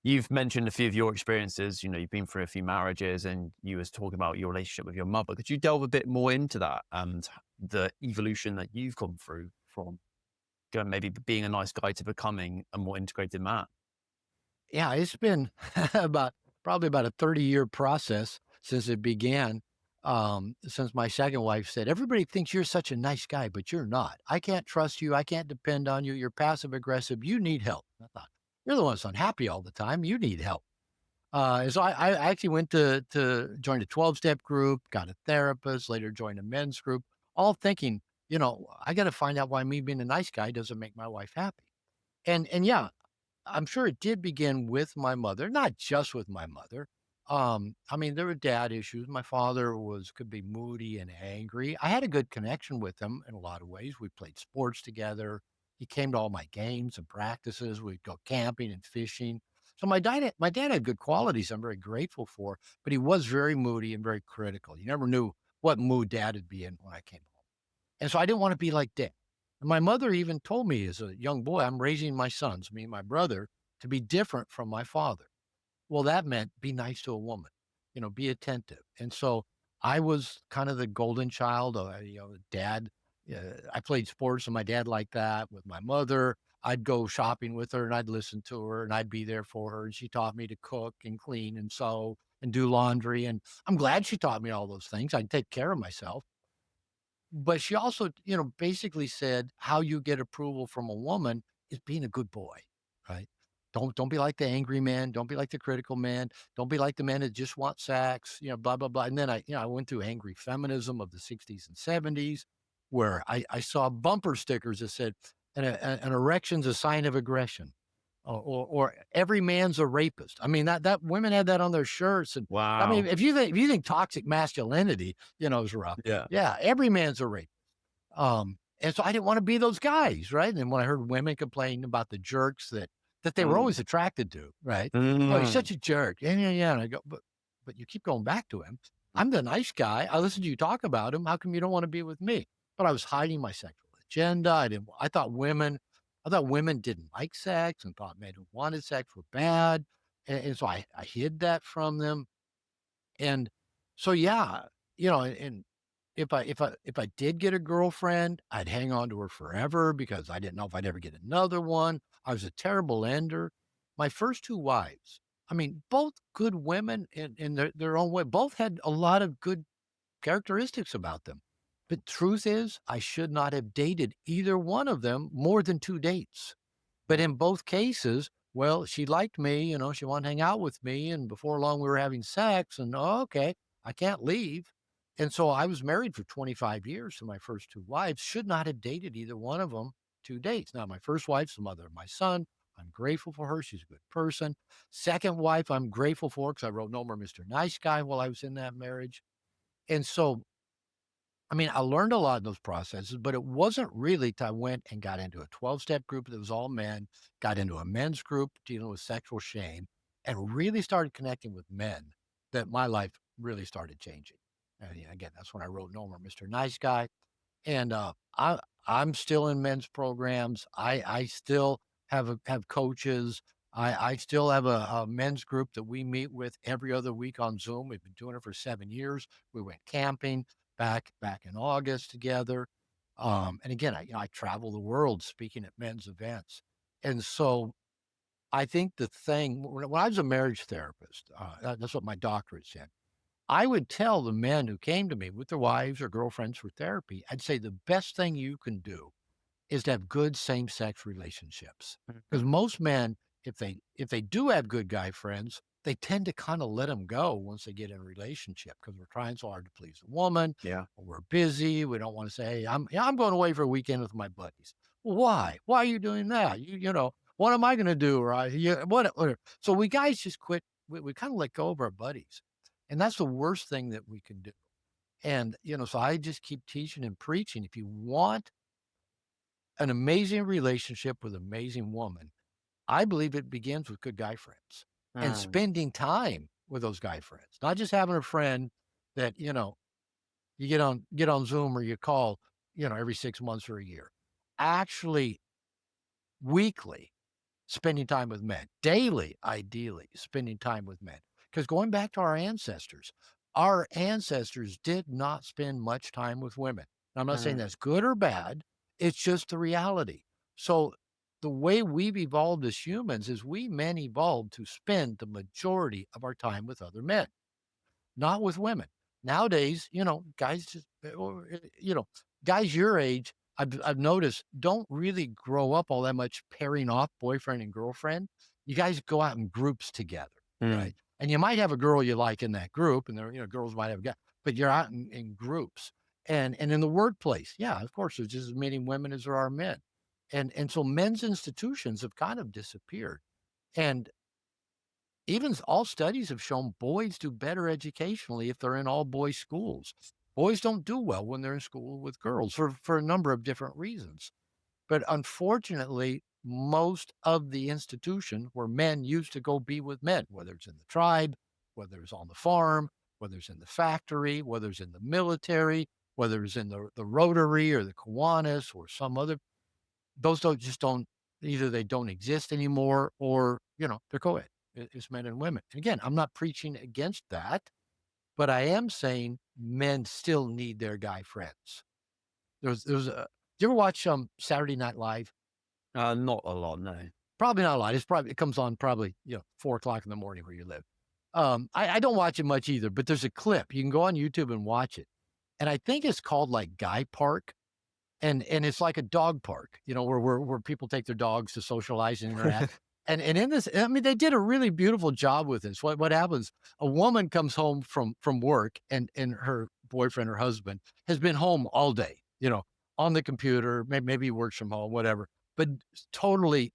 you've mentioned a few of your experiences. You've been through a few marriages, and you was talking about your relationship with your mother. Could you delve a bit more into that and the evolution that you've gone through from going maybe being a nice guy to becoming a more integrated man? Yeah, it's been about probably about a 30-year process since it began. Since my second wife said, everybody thinks you're such a nice guy, but you're not. I can't trust you. I can't depend on you. You're passive aggressive. You need help. I thought, you're the one that's unhappy all the time. You need help. And so I actually went to join a 12-step group, got a therapist, later joined a men's group, all thinking, I got to find out why me being a nice guy doesn't make my wife happy. And yeah, I'm sure it did begin with my mother, not just with my mother. I mean, there were dad issues. My father could be moody and angry. I had a good connection with him in a lot of ways. We played sports together. He came to all my games and practices. We'd go camping and fishing. So my dad had good qualities I'm very grateful for, but he was very moody and very critical. You never knew what mood dad would be in when I came home. And so I didn't want to be like dad. And my mother even told me as a young boy, I'm raising my sons, me and my brother, to be different from my father. Well, that meant be nice to a woman, be attentive. And so I was kind of the golden child. Dad, I played sports and my dad liked that with my mother. I'd go shopping with her and I'd listen to her and I'd be there for her. And she taught me to cook and clean and sew and do laundry. And I'm glad she taught me all those things. I'd take care of myself. But she also, basically said how you get approval from a woman is being a good boy, right? Don't be like the angry man. Don't be like the critical man. Don't be like the men that just want sex, blah, blah, blah. And then I went through angry feminism of the 60s and 70s, where I saw bumper stickers that said, an erection's a sign of aggression. Or every man's a rapist. I mean, that women had that on their shirts. And I mean, Wow. if you think toxic masculinity, is rough. Yeah. Yeah, every man's a rapist. And so I didn't want to be those guys, right? And when I heard women complain about the jerks that they were Mm. always attracted to, right? Oh, he's Mm. such a jerk. Yeah, yeah, yeah. And I go, but you keep going back to him. I'm the nice guy. I listen to you talk about him. How come you don't want to be with me? But I was hiding my sexual agenda. I thought women didn't like sex and thought men who wanted sex were bad. And so I hid that from them. And so, yeah, and if I did get a girlfriend, I'd hang on to her forever because I didn't know if I'd ever get another one. I was a terrible ender. My first 2 wives, I mean, both good women in their own way. Both had a lot of good characteristics about them. But truth is, I should not have dated either one of them more than 2 dates. But Mm. in both cases, well, she liked me, she wanted to hang out with me, and before long, we were having sex, and, "Oh, okay, I can't leave." And so I was married for 25 years to my first 2 wives, should not have dated either one of them 2 dates. Now, my first wife's the mother of my son. I'm grateful for her, she's a good person. Second wife, I'm grateful for because I wrote No More Mr. Nice Guy while I was in that marriage. And so I mean, I learned a lot in those processes, but it wasn't really till I went and got into a 12-step group that was all men, got into a men's group dealing with sexual shame, and really started connecting with men that my life really started changing. And yeah, again, that's when I wrote No More Mr. Nice Guy. And, I'm still in men's programs. I still have coaches. I still have a men's group that we meet with every other week on Zoom. We've been doing it for 7 years. We went camping back in August together. And again, I travel the world speaking at men's events. And so I think the thing when I was a marriage therapist, that's what my doctorate's in. I would tell the men who came to me with their wives or girlfriends for therapy, I'd say the best thing you can do is to have good same-sex relationships. Because Mhm. most men, if they do have good guy friends, they tend to kinda let them go once they get in a relationship because 'cause we're trying so hard to please the woman, Yeah. or we're busy, we don't wanna say, "Hey, I'm going away for a weekend with my buddies." "Well, why? Why are you doing that? What am I gonna do?" Or, what so we guys just quit we kinda let go of our buddies, and that's the worst thing that we can do. And, so I just keep teaching and preaching. If you want an amazing relationship with an amazing woman, I believe it begins with good guy friends and Mm. spending time with those guy friends, not just having a friend that, you get on Zoom or you call, every 6 months or a year. Actually, weekly spending time with men, daily, ideally, spending time with men. Because going back to our ancestors did not spend much time with women. Now, I'm not saying Mm. that's good or bad, it's just the reality. So, the way we've evolved as humans is we men evolved to spend the majority of our time with other men. Not with women. Nowadays, guys just guys your age, I've noticed don't really grow up all that much pairing off boyfriend and girlfriend. You guys go out in groups together, Mm. right? And you might have a girl you like in that group, and there, girls might have a guy, but you're out in groups. And in the workplace, yeah, of course, there's just as many women as there are men. And so men's institutions have kind of disappeared. And even all studies have shown boys do better educationally if they're in all boys schools. Boys don't do well when they're in school with girls for a number of different reasons. But unfortunately, most of the institution where men used to go be with men, whether it's in the tribe, whether it's on the farm, whether it's in the factory, whether it's in the military, whether it's in the Rotary or the Kiwanis or some other, those don't either they don't exist anymore or, they're co-ed. It's men and women. And again, I'm not preaching against that, but I am saying men still need their guy friends. There's a do you ever watch, Saturday Night Live? Not a lot, no. Probably not a lot. It comes on probably, 4 o'clock in the morning where you live. I don't watch it much either, but there's a clip. You can go on YouTube and watch it. And I think it's called, like, Guy Park. And it's like a dog park, where people take their dogs to socialize and interact. And in this, I mean, they did a really beautiful job with this. What happens? A woman comes home from work, and her boyfriend or husband has been home all day, on the computer, maybe he works from home, whatever, but totally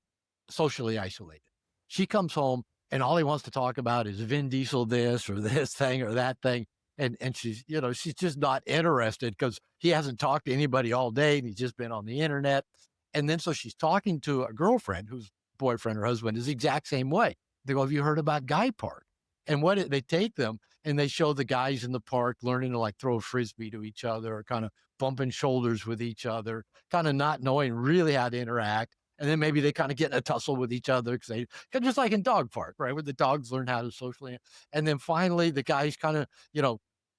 socially isolated. She comes home and all he wants to talk about is Vin Diesel this or this thing or that thing. And she's just not interested because he hasn't talked to anybody all day and he's just been on the internet. And then so she's talking to a girlfriend whose boyfriend or husband is the exact same way. They go, "Have you heard about Guy Park?" And they take them and they show the guys in the park learning to like throw a frisbee to each other or kind of bumping shoulders with each other, kind of not knowing really how to interact. And then maybe they kind of get in a tussle with each other because just like in dog park, right? Where the dogs learn how to socially. And then finally the guys kind of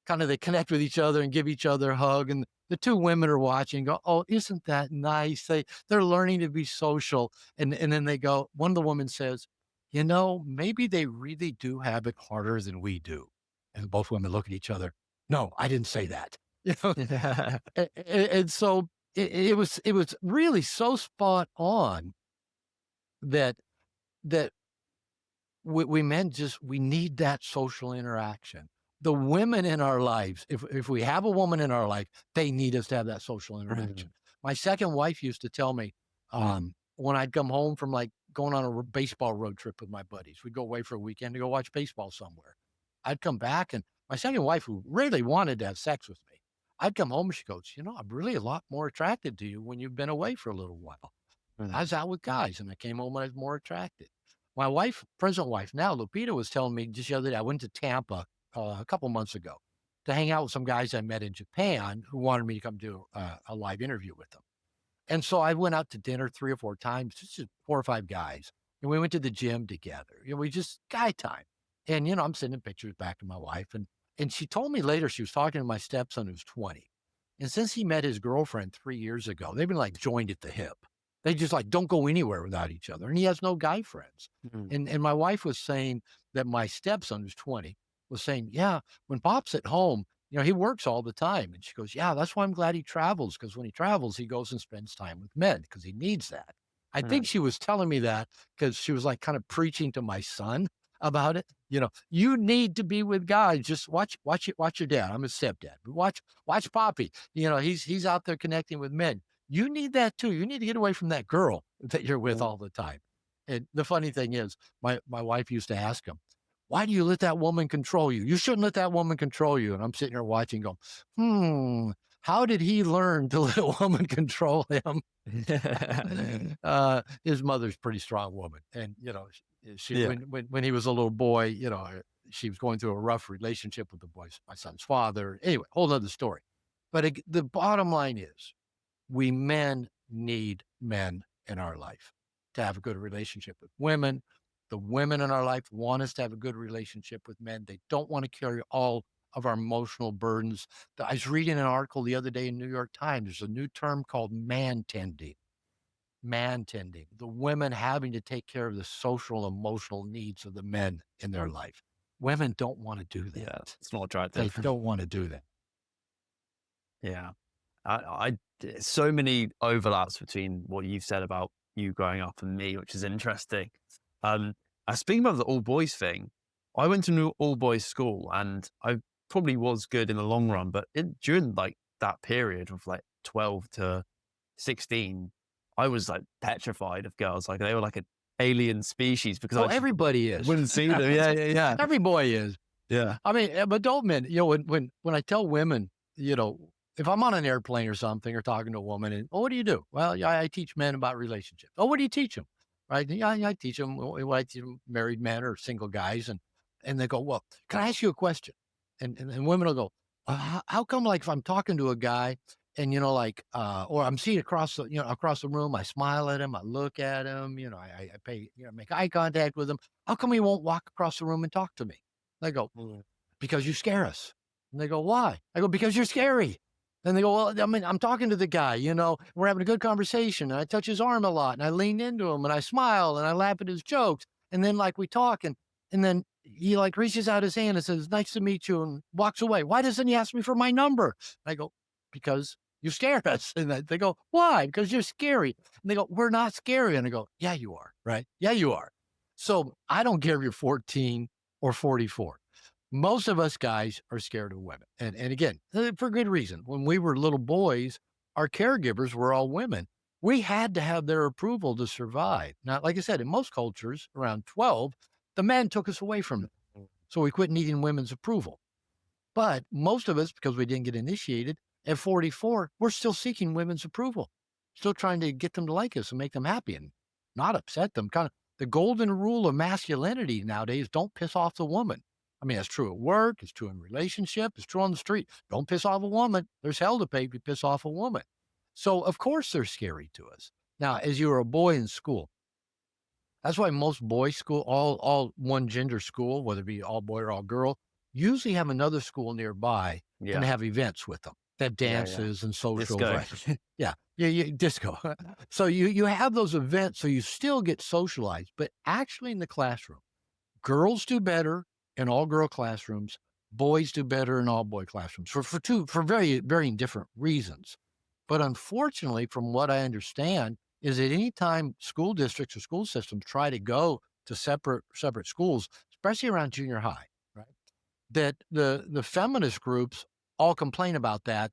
they connect with each other and give each other a hug. And the two women are watching and go, "Oh, isn't that nice?" They're learning to be social. And then they go, one of the women says, maybe they really do have it harder than we do. And both women look at each other. No, I didn't say that. You know, Yeah. and so it was really so spot on that that we men just we need that social interaction. The women in our lives, if we have a woman in our life, they need us to have that social Mm, interaction. My second wife used to tell me, when I'd come home from like going on a baseball road trip with my buddies, we'd go away for a weekend to go watch baseball somewhere. I'd come back, and my second wife, who really wanted to have sex with me, I'd come home and she goes, I'm really a lot more attracted to you when you've been away for a little while. I mm, was out with guys, and I came home and I was more attracted. My wife, present wife now, Lupita, was telling me just the other day, I went to Tampa a couple months ago to hang out with some guys I met in Japan who wanted me to come do a live interview with them. And so I went out to dinner 3 or 4 times, just 4 or 5 guys, and we went to the gym together. We just guy time. And, I'm sending pictures back to my wife, and she told me later she was talking to my stepson who's 20. And since he met his girlfriend 3 years ago, they've been like joined at the hip. They just like don't go anywhere without each other. And he has no guy friends. mm, And my wife was saying that my stepson who's 20 was saying, "Yeah, when Pop's at home, he works all the time." And she goes, "Yeah, that's why I'm glad he travels, because when he travels, he goes and spends time with men because he needs that." I think mm, she was telling me that because she was like kind of preaching to my son about it. You need to be with guys. Just watch your dad. I'm his stepdad. But watch Poppy. He's out there connecting with men. You need that too. You need to get away from that girl that you're with mm, all the time. And the funny thing is, my wife used to ask him, "Why do you let that woman control you? You shouldn't let that woman control you." And I'm sitting here watching, going, how did he learn to let a woman control him? His mother's a pretty strong woman, and she yeah. when he was a little boy, she was going through a rough relationship with my son's father. Anyway, whole other story. But the bottom line is, we men need men in our life to have a good relationship with women. The women in our life want us to have a good relationship with men. They don't want to carry all of our emotional burdens. I was reading an article the other day in New York Times. There's a new term called man tending. Man tending. The women having to take care of the social, emotional needs of the men in their life. Women don't want to do Yeah, that. it's not They attractive. don't want to do that. Yeah. So many overlaps between what you've said about you growing up and me, which is interesting. Um, Speaking about the all boys thing, I went to an all boys school and I probably was good in the long run, but during like that period of like 12 to 16, I was like petrified of girls. Like they were like an alien species because Oh, I just everybody is. wouldn't see them. Yeah, yeah, yeah. Every boy is. Yeah. I mean, adult men, when I tell women, if I'm on an airplane or something or talking to a woman and, "Oh, what do you do?" "Well, yeah, I teach men about relationships." "Oh, what do you teach them?" Right? "Yeah, yeah, I teach them, I teach 'em married men or single guys." And they go, "Well, can I ask you a question?" And women will go, how come, like, if I'm talking to a guy and, like, or I'm seeing across the room, I smile at him, I look at him, I pay, make eye contact with him. How come he won't walk across the room and talk to me?" They go, Mm, "Because you scare us." And they go, "Why?" I go, "Because you're scary." And they go, "Well, I mean, I'm talking to the guy, we're having a good conversation, and I touch his arm a lot, and I lean into him, and I smile, and I laugh at his jokes, and then, like, we talk, and then he, like, reaches out his hand and says, 'Nice to meet you,' and walks away. Why doesn't he ask me for my number?" And I go, "Because you scared us." And they go, "Why?" "Because you're scary." And they go, "We're not scary." And I go, "Yeah, you are, right? Yeah, you are." So I don't care if you're 14 or 44. Most of us guys are scared of women. And again, for good reason. When we were little boys, our caregivers were all women. We had to have their approval to survive. Now, like I said, in most cultures, around 12, the man took us away from them. mm, So we quit needing women's approval. But most of us, because we didn't get initiated, at 44, we're still seeking women's approval, still trying to get them to like us and make them happy and not upset them. Kind of the golden rule of masculinity nowadays: don't piss off the woman. I mean, that's true at work, it's true in relationship, it's true on the street. Don't piss off a woman. There's hell to pay if you piss off a woman. So, of course, they're scary to us. Now, as you were a boy in school, that's why most boys' school, all one gender school, whether it be all boy or all girl, usually have another school nearby and yeah. have events with them. that Yeah, yeah. dances and socials, Disco. right? Yeah, yeah, disco. So you have those events, so you still get socialized, but actually in the classroom, girls do better in all girl classrooms. Boys do better in all boy classrooms for very varying different reasons. But unfortunately, from what I understand, is that anytime school districts or school systems try to go to separate schools, especially around junior high, right? That the feminist groups all complain about that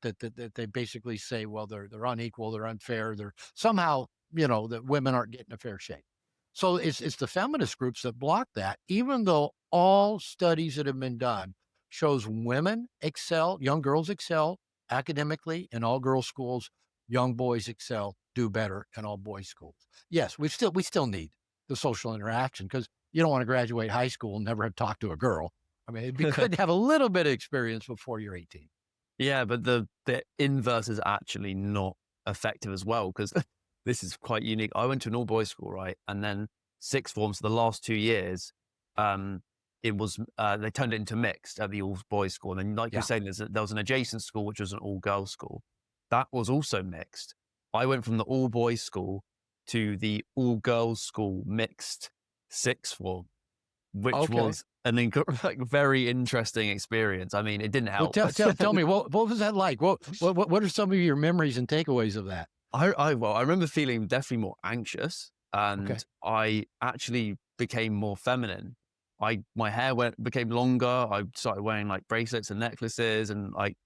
they basically say, well, they're unequal, they're unfair, they're somehow, that women aren't getting a fair shake. So it's the feminist groups that block that, even though all studies that have been done shows women excel, young girls excel academically in all girls schools, young boys excel, do better in all boys schools. Yes, we still need the social interaction because you don't want to graduate high school and never have talked to a girl. I mean, it'd be good to have a little bit of experience before you're 18. Yeah, but the inverse is actually not effective as well because this is quite unique. I went to an all boys school, right? And then sixth form, so the last 2 years, um, it was they turned it into mixed at the all boys school. And then, like you're Yeah. saying, there was an adjacent school which was an all girls school. That was also mixed. I went from the all boys school to the all girls school mixed sixth form, which Okay. was an like very interesting experience. I mean, it didn't Well, help. tell me what was that like? What are some of your memories and takeaways of that? Well, I remember feeling definitely more anxious, Okay. and I actually became more feminine. My hair became longer. I started wearing like bracelets and necklaces, and like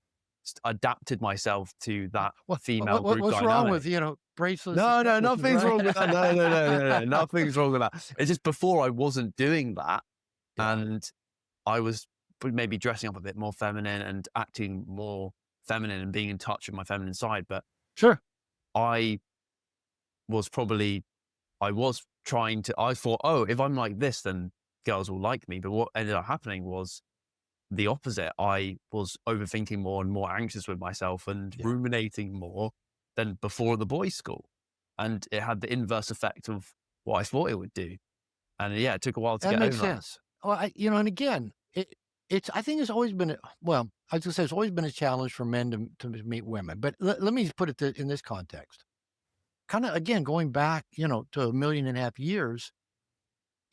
adapted myself to that female group What's wrong dynamic. with bracelets and No, no, necklaces, nothing's right? wrong with that. No, no, no, no, no, nothing's wrong with that. It's just before I wasn't doing that, Yeah. and I was maybe dressing up a bit more feminine and acting more feminine and being in touch with my feminine side. But Sure. I was probably I was trying to I thought, "Oh, if I'm like this, then girls will like me." But what ended up happening was the opposite. I was overthinking more and more anxious with myself and Yeah. ruminating more than before at the boys' school. And it had the inverse effect of what I thought it would do. And yeah, it took a while to That get makes over that. sense. Well, and again, it's I think it's always been well, I was gonna say it's always been a challenge for men to meet women. But let me put it in this context. Kind of again, going back, to a million and a half years,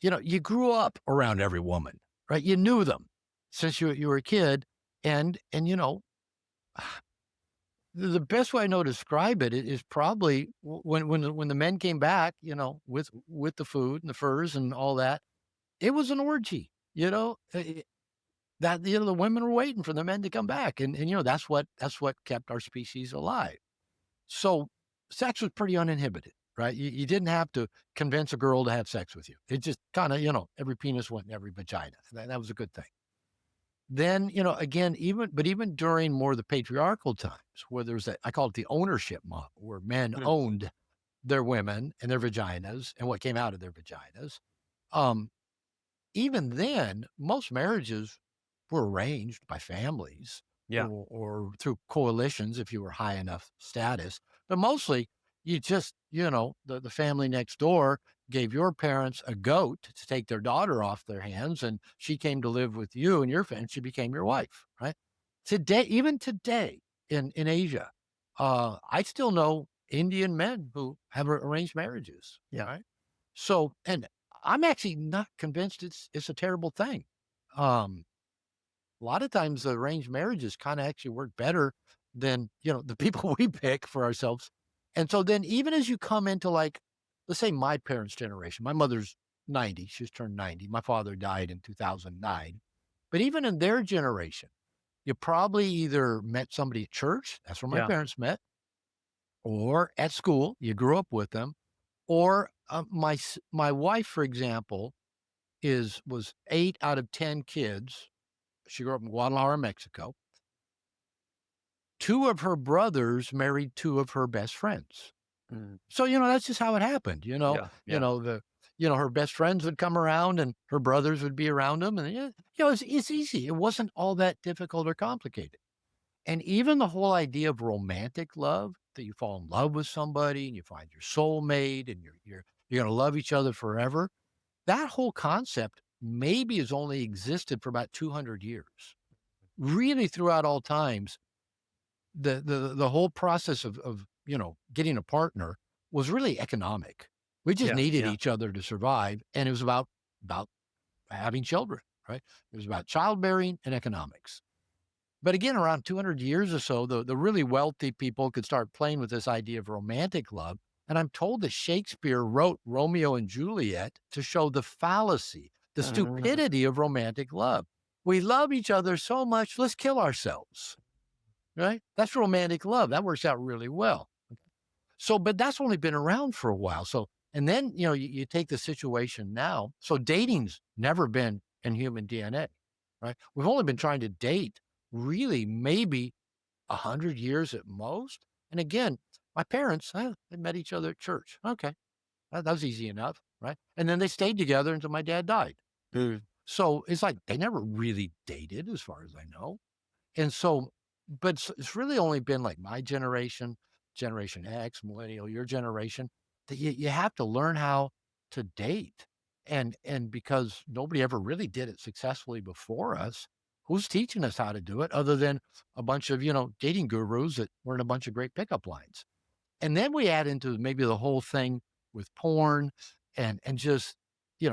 you grew up around every woman, right? You knew them since you were a kid. And the best way I know to describe it is probably when the men came back, with the food and the furs and all that, it was an orgy, that the women were waiting for the men to come back, and that's what kept our species alive. So sex was pretty uninhibited, right? You didn't have to convince a girl to have sex with you. It just kind of, every penis went in every vagina. That was a good thing. Then, again, even during more of the patriarchal times where there's that, I call it the ownership model, where men Mm. owned their women and their vaginas and what came out of their vaginas. Um, Even then, most marriages were arranged by families Yeah. or through coalitions if you were high enough status. But mostly, you just, the family next door gave your parents a goat to take their daughter off their hands, and she came to live with you and your family. She became your wife, right? Today, even today in Asia, I still know Indian men who have arranged marriages, Yeah. right? So, and I'm actually not convinced it's a terrible thing. Um, a lot of times the arranged marriages kind of actually work better than, the people we pick for ourselves. And so then even as you come into like, let's say my parents' generation, my mother's 90, she's turned 90. My father died in 2009. But even in their generation, you probably either met somebody at church, that's where my Yeah. parents met, or at school, you grew up with them, or my wife, for example, was 8 out of 10 kids. She grew up in Guadalajara, Mexico. 2 of her brothers married 2 of her best friends. Mm. So, that's just how it happened, Yeah. Yeah. her best friends would come around and her brothers would be around them, and, it's easy. It wasn't all that difficult or complicated. And even the whole idea of romantic love, that you fall in love with somebody and you find your soulmate and you're gonna love each other forever, that whole concept maybe has only existed for about 200 years. Really, throughout all times, the whole process of, getting a partner was really economic. We just Yeah, needed yeah. each other to survive, and it was about having children, right? It was about childbearing and economics. But again, around 200 years or so, the really wealthy people could start playing with this idea of romantic love. And I'm told that Shakespeare wrote Romeo and Juliet to show the fallacy, the Uh, stupidity of romantic love. We love each other so much, let's kill ourselves, right? That's romantic love. That works out really well. So, but that's only been around for a while. So, and then, you take the situation now. So dating's never been in human DNA, right? We've only been trying to date really maybe 100 years at most. And again, my parents, they met each other at church. Okay. That was easy enough. Right. And then they stayed together until my dad died. mm, So it's like they never really dated as far as I know. And so, but it's really only been like my generation, Generation X, millennial, your generation, that you have to learn how to date. And because nobody ever really did it successfully before us, who's teaching us how to do it other than a bunch of, dating gurus that learn a bunch of great pickup lines? And then we add into maybe the whole thing with porn and just,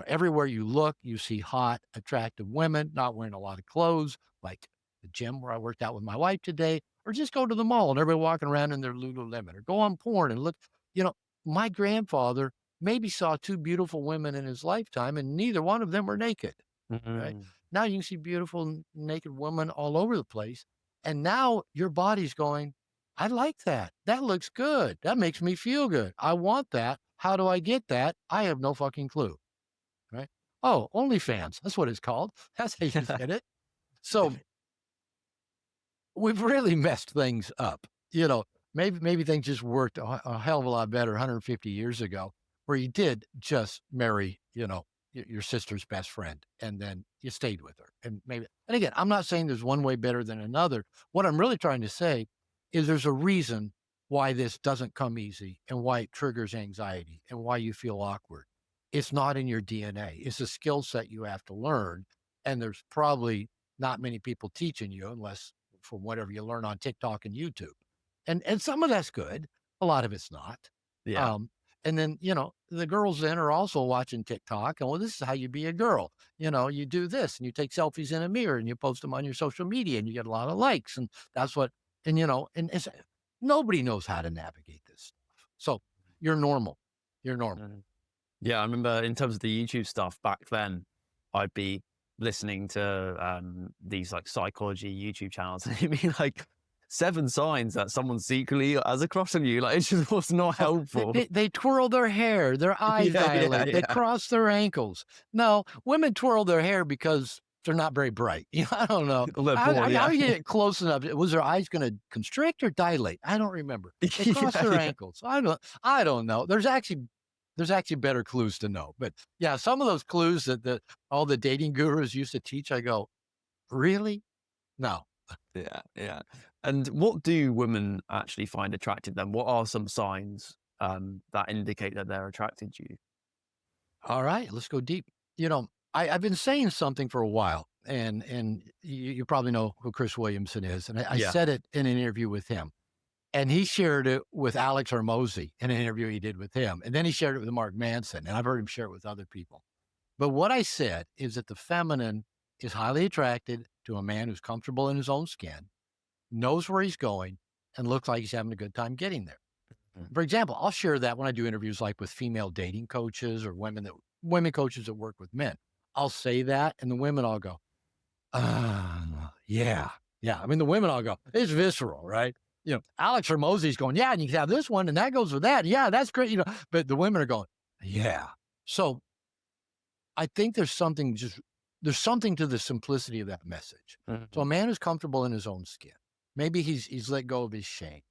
everywhere you look, you see hot, attractive women not wearing a lot of clothes, like the gym where I worked out with my wife today, or just go to the mall and everybody walking around in their Lululemon, or go on porn and look. You know, my grandfather maybe saw two beautiful women in his lifetime, and neither one of them were naked. Right? mm. Now you can see beautiful naked women all over the place. And now your body's going, I like that. That looks good. That makes me feel good. I want that. How do I get that? I have no fucking clue. Right? Oh, OnlyFans. That's what it's called. That's how you get it. So we've really messed things up. Maybe things just worked a hell of a lot better 150 years ago, where you did just marry, your sister's best friend, and then you stayed with her. And again, I'm not saying there's one way better than another. What I'm really trying to say is there's a reason why this doesn't come easy and why it triggers anxiety and why you feel awkward. It's not in your DNA. It's a skill set you have to learn. And there's probably not many people teaching you unless from whatever you learn on TikTok and YouTube. And some of that's good, a lot of it's not. Yeah. Um, and then, the girls then are also watching TikTok and, well, this is how you be a girl. You do this and you take selfies in a mirror and you post them on your social media and you get a lot of likes. And that's what, and it's, nobody knows how to navigate this stuff. So you're normal. You're normal. Mm. Yeah, I remember in terms of the YouTube stuff back then, I'd be listening to these like psychology YouTube channels, and it'd be like 7 signs that someone secretly has a crush on you. Like it just was not Oh, they helpful. they they twirl their hair, their eyes Yeah, yeah, dilate, they yeah. cross their ankles. No, women twirl their hair because they're not very bright. I don't know. Well, they're How bored. how how Yeah, you get close enough? Was their eyes gonna constrict or dilate? I don't remember. They cross yeah, their yeah. ankles. I don't know. There's actually better clues to know. But yeah, some of those clues that all the dating gurus used to teach, I go, "Really? No." Yeah, yeah. And what do women actually find attractive then? What are some signs that indicate that they're attracted to you? All right, let's go deep. I've been saying something for a while, and you probably know who Chris Williamson is, and I Yeah. said it in an interview with him, and he shared it with Alex Hormozy in an interview he did with him, and then he shared it with Mark Manson, and I've heard him share it with other people. But what I said is that the feminine is highly attracted to a man who's comfortable in his own skin, knows where he's going, and looks like he's having a good time getting there. Mm. For example, I'll share that when I do interviews like with female dating coaches or women coaches that work with men. I'll say that and the women all go, yeah. Yeah. I mean, the women all go, it's visceral, right? Alex Hormozy's going, yeah, and you can have this one and that goes with that. Yeah, that's great. But the women are going, yeah. So I think there's something to the simplicity of that message. So a Mhm. man who's comfortable in his own skin, maybe he's let go of his shame.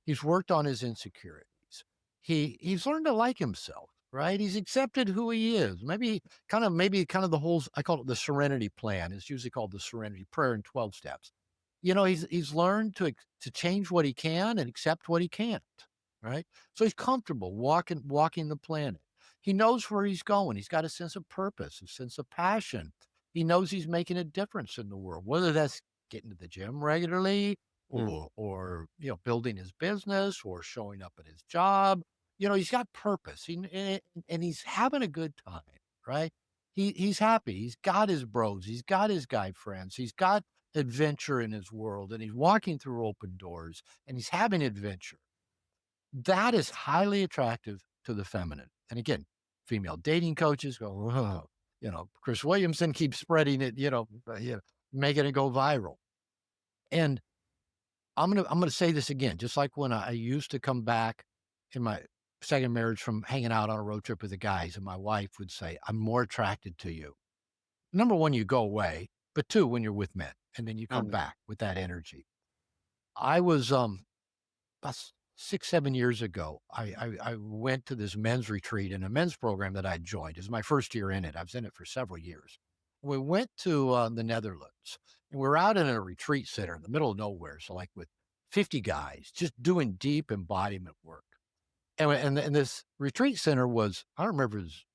He's worked on his insecurities. He's learned to like himself, right? He's accepted who he is. Maybe kind of the whole, I call it the serenity plan. It's usually called the serenity prayer in 12 steps. He's learned to change what he can and accept what he can't, right? So he's comfortable walking the planet. He knows where he's going. He's got a sense of purpose, a sense of passion. He knows he's making a difference in the world, whether that's getting to the gym regularly Mm. or building his business or showing up at his job. He's got purpose. And he's having a good time, right? He's happy. He's got his bros. He's got his guy friends. He's got adventure in his world, and he's walking through open doors, and he's having adventure. That is highly attractive to the feminine. And again, female dating coaches go, "Whoa," Chris Williamson keeps spreading it, making it go viral. And I'm gonna say this again, just like when I used to come back in my second marriage from hanging out on a road trip with the guys, and my wife would say, "I'm more attracted to you." Number one, you go away, but two, when you're with men, and then you come Mm. back with that energy. I was about 6, 7 years ago, I went to this men's retreat in a men's program that I joined. It was my first year in it. I was in it for several years. We went to the Netherlands, and we're out in a retreat center in the middle of nowhere. So, like with 50 guys just doing deep embodiment work. And this retreat center was, I don't remember if it was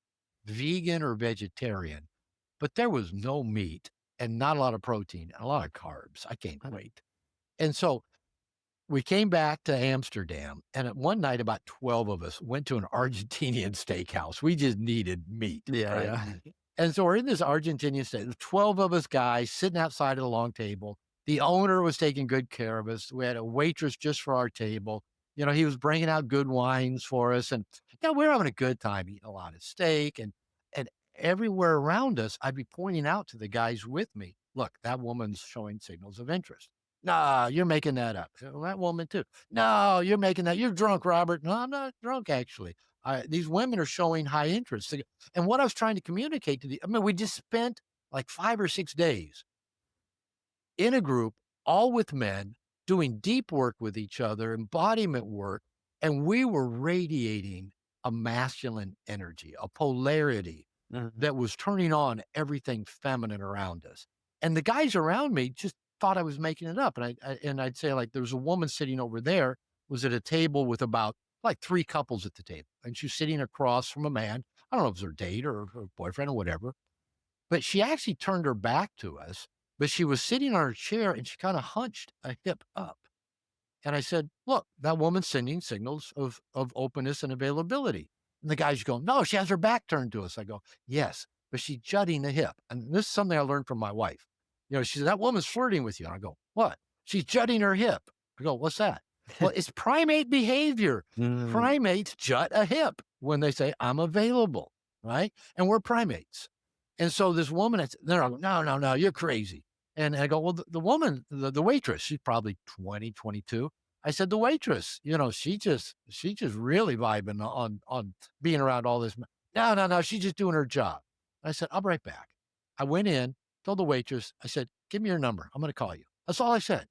vegan or vegetarian, but there was no meat and not a lot of protein and a lot of carbs. I gained weight. And so we came back to Amsterdam, and at one night, about 12 of us went to an Argentinian steakhouse. We just needed meat, Yeah, right? yeah. And so we're in this Argentinian steak. There's 12 of us guys sitting outside at a long table. The owner was taking good care of us. We had a waitress just for our table. He was bringing out good wines for us, and we were having a good time eating a lot of steak. And everywhere around us, I'd be pointing out to the guys with me, "Look, that woman's showing signals of interest." "No, you're making that up." "Well, that woman too." "No, you're making that. You're drunk, Robert." "No, I'm not drunk, actually. These women are showing high interest." And what I was trying to communicate we just spent like 5 or 6 days in a group, all with men, doing deep work with each other, embodiment work, and we were radiating a masculine energy, a polarity Mhm. that was turning on everything feminine around us. And the guys around me just thought I was making it up. And I'd say, like, there was a woman sitting over there, was at a table with about like 3 couples at the table, and she's sitting across from a man. I don't know if it was her date or her boyfriend or whatever, but she actually turned her back to us, but she was sitting on her chair and she kinda hunched a hip up. And I said, "Look, that woman's sending signals of openness and availability." And the guy's going, "No, she has her back turned to us." I go, "Yes, but she's jutting the hip." And this is something I learned from my wife. She said, "That woman's flirting with you." And I go, "What?" "She's jutting her hip." I go, "What's that?" "Well, it's primate behavior. Mm. Primates jut a hip when they say, 'I'm available,' right? And we're primates." And so this woman, they're all, "No, no, no, you're crazy." And I go, "Well, the woman, the waitress, she's probably 20, 22." I said, "The waitress, she just really vibing on being around all this." "No, no, no, she's just doing her job." I said, "I'll be right back." I went in, told the waitress, I said, "Give me your number. I'm gonna call you." That's all I said.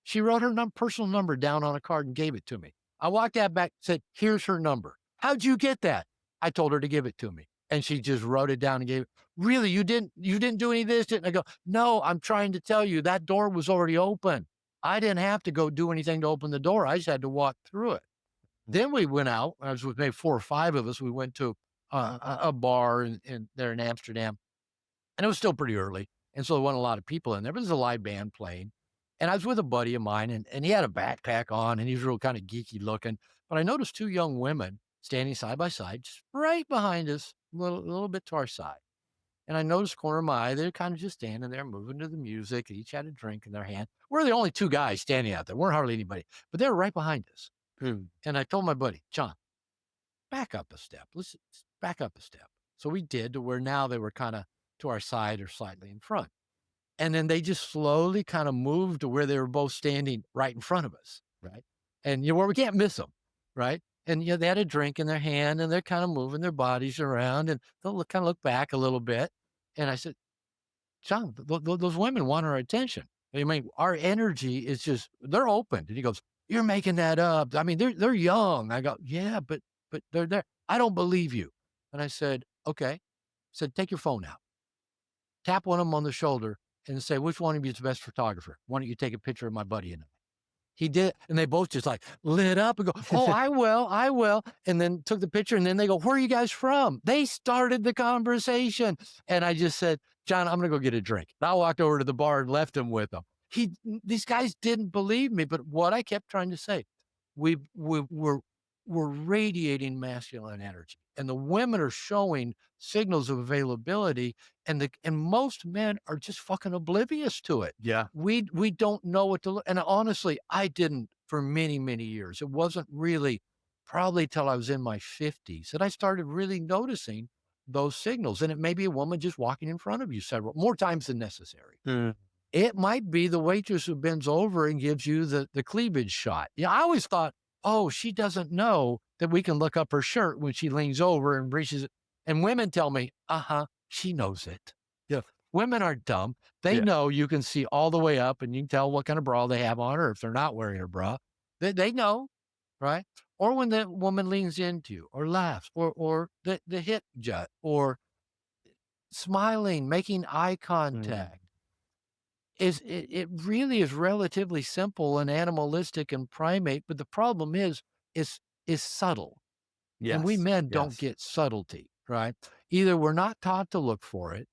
She wrote her personal number down on a card and gave it to me. I walked that back, said, "Here's her number." "How'd you get that?" I told her to give it to me. And she just wrote it down and gave it. "Really? You didn't do any of this?" I go, "No, I'm trying to tell you that door was already open. I didn't have to go do anything to open the door. I just had to walk through it." Then we went out. I was with maybe 4 or 5 of us. We went to a bar in there in Amsterdam, and it was still pretty early, and so there wasn't a lot of people in there, but there was a live band playing, and I was with a buddy of mine, and he had a backpack on, and he was real kinda geeky looking, but I noticed 2 young women standing side by side, just right behind us, a little bit to our side, and I noticed corner of my eye, they're kinda just standing there moving to the music, they each had a drink in their hand. We're the only 2 guys standing out there, weren't hardly anybody, but they were right behind us, Mm. and I told my buddy, "John, back up a step. Let's back up a step." So we did to where now they were kinda to our side or slightly in front. And then they just slowly kinda moved to where they were both standing right in front of us, right? And, where we can't miss them, right? And, they had a drink in their hand, and they're kinda moving their bodies around, and they'll kinda look back a little bit. And I said, "John, those women want our attention. I mean, our energy is just they're open." And he goes, "You're making that up. I mean, they're young." I go, "Yeah, but they're there." "I don't believe you." And I said, "Okay." I said, "Take your phone out. Tap one of them on the shoulder and say, 'Which one of you is the best photographer? Why don't you take a picture of my buddy and I?'" He did, and they both just, like, lit up and go, "Oh, I will, I will," and then took the picture, and then they go, "Where are you guys from?" They started the conversation, and I just said, "John, I'm gonna go get a drink." And I walked over to the bar and left him with them. these guys didn't believe me, but what I kept trying to say, we we we're we're radiating masculine energy, and the women are showing signals of availability, and most men are just fucking oblivious to it. Yeah. We don't know what to look, and honestly, I didn't for many, many years. It wasn't really probably till I was in my 50s that I started really noticing those signals, and it may be a woman just walking in front of you several more times than necessary. Mm. It might be the waitress who bends over and gives you the cleavage shot. Yeah, I always thought, "Oh, she doesn't know that we can look up her shirt when she leans over and reaches it." And women tell me, "Uh-huh, she knows it." Yeah, women aren't dumb. They Yeah. know you can see all the way up and you can tell what kind of bra they have on or if they're not wearing a bra. They know, right? Or when the woman leans into you or laughs or the hip jut or smiling, making eye Mm. contact. It really is relatively simple and animalistic and primate, but the problem is is subtle, and we Yes. men don't Yes. get subtlety, right? Either we're not taught to look for it,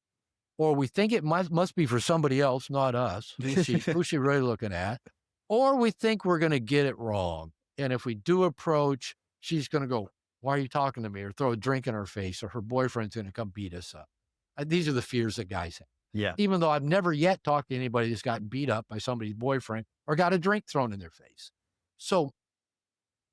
or we think it must be for somebody else, not us. Who's she really looking at? Or we think we're gonna get it wrong, and if we do approach, she's gonna go, "Why are you talking to me?" Or throw a drink in our face, or her boyfriend's gonna come beat us up. These are the fears that guys have. Yeah. Even though I've never yet talked to anybody that's gotten beat up by somebody's boyfriend or got a drink thrown in their face. So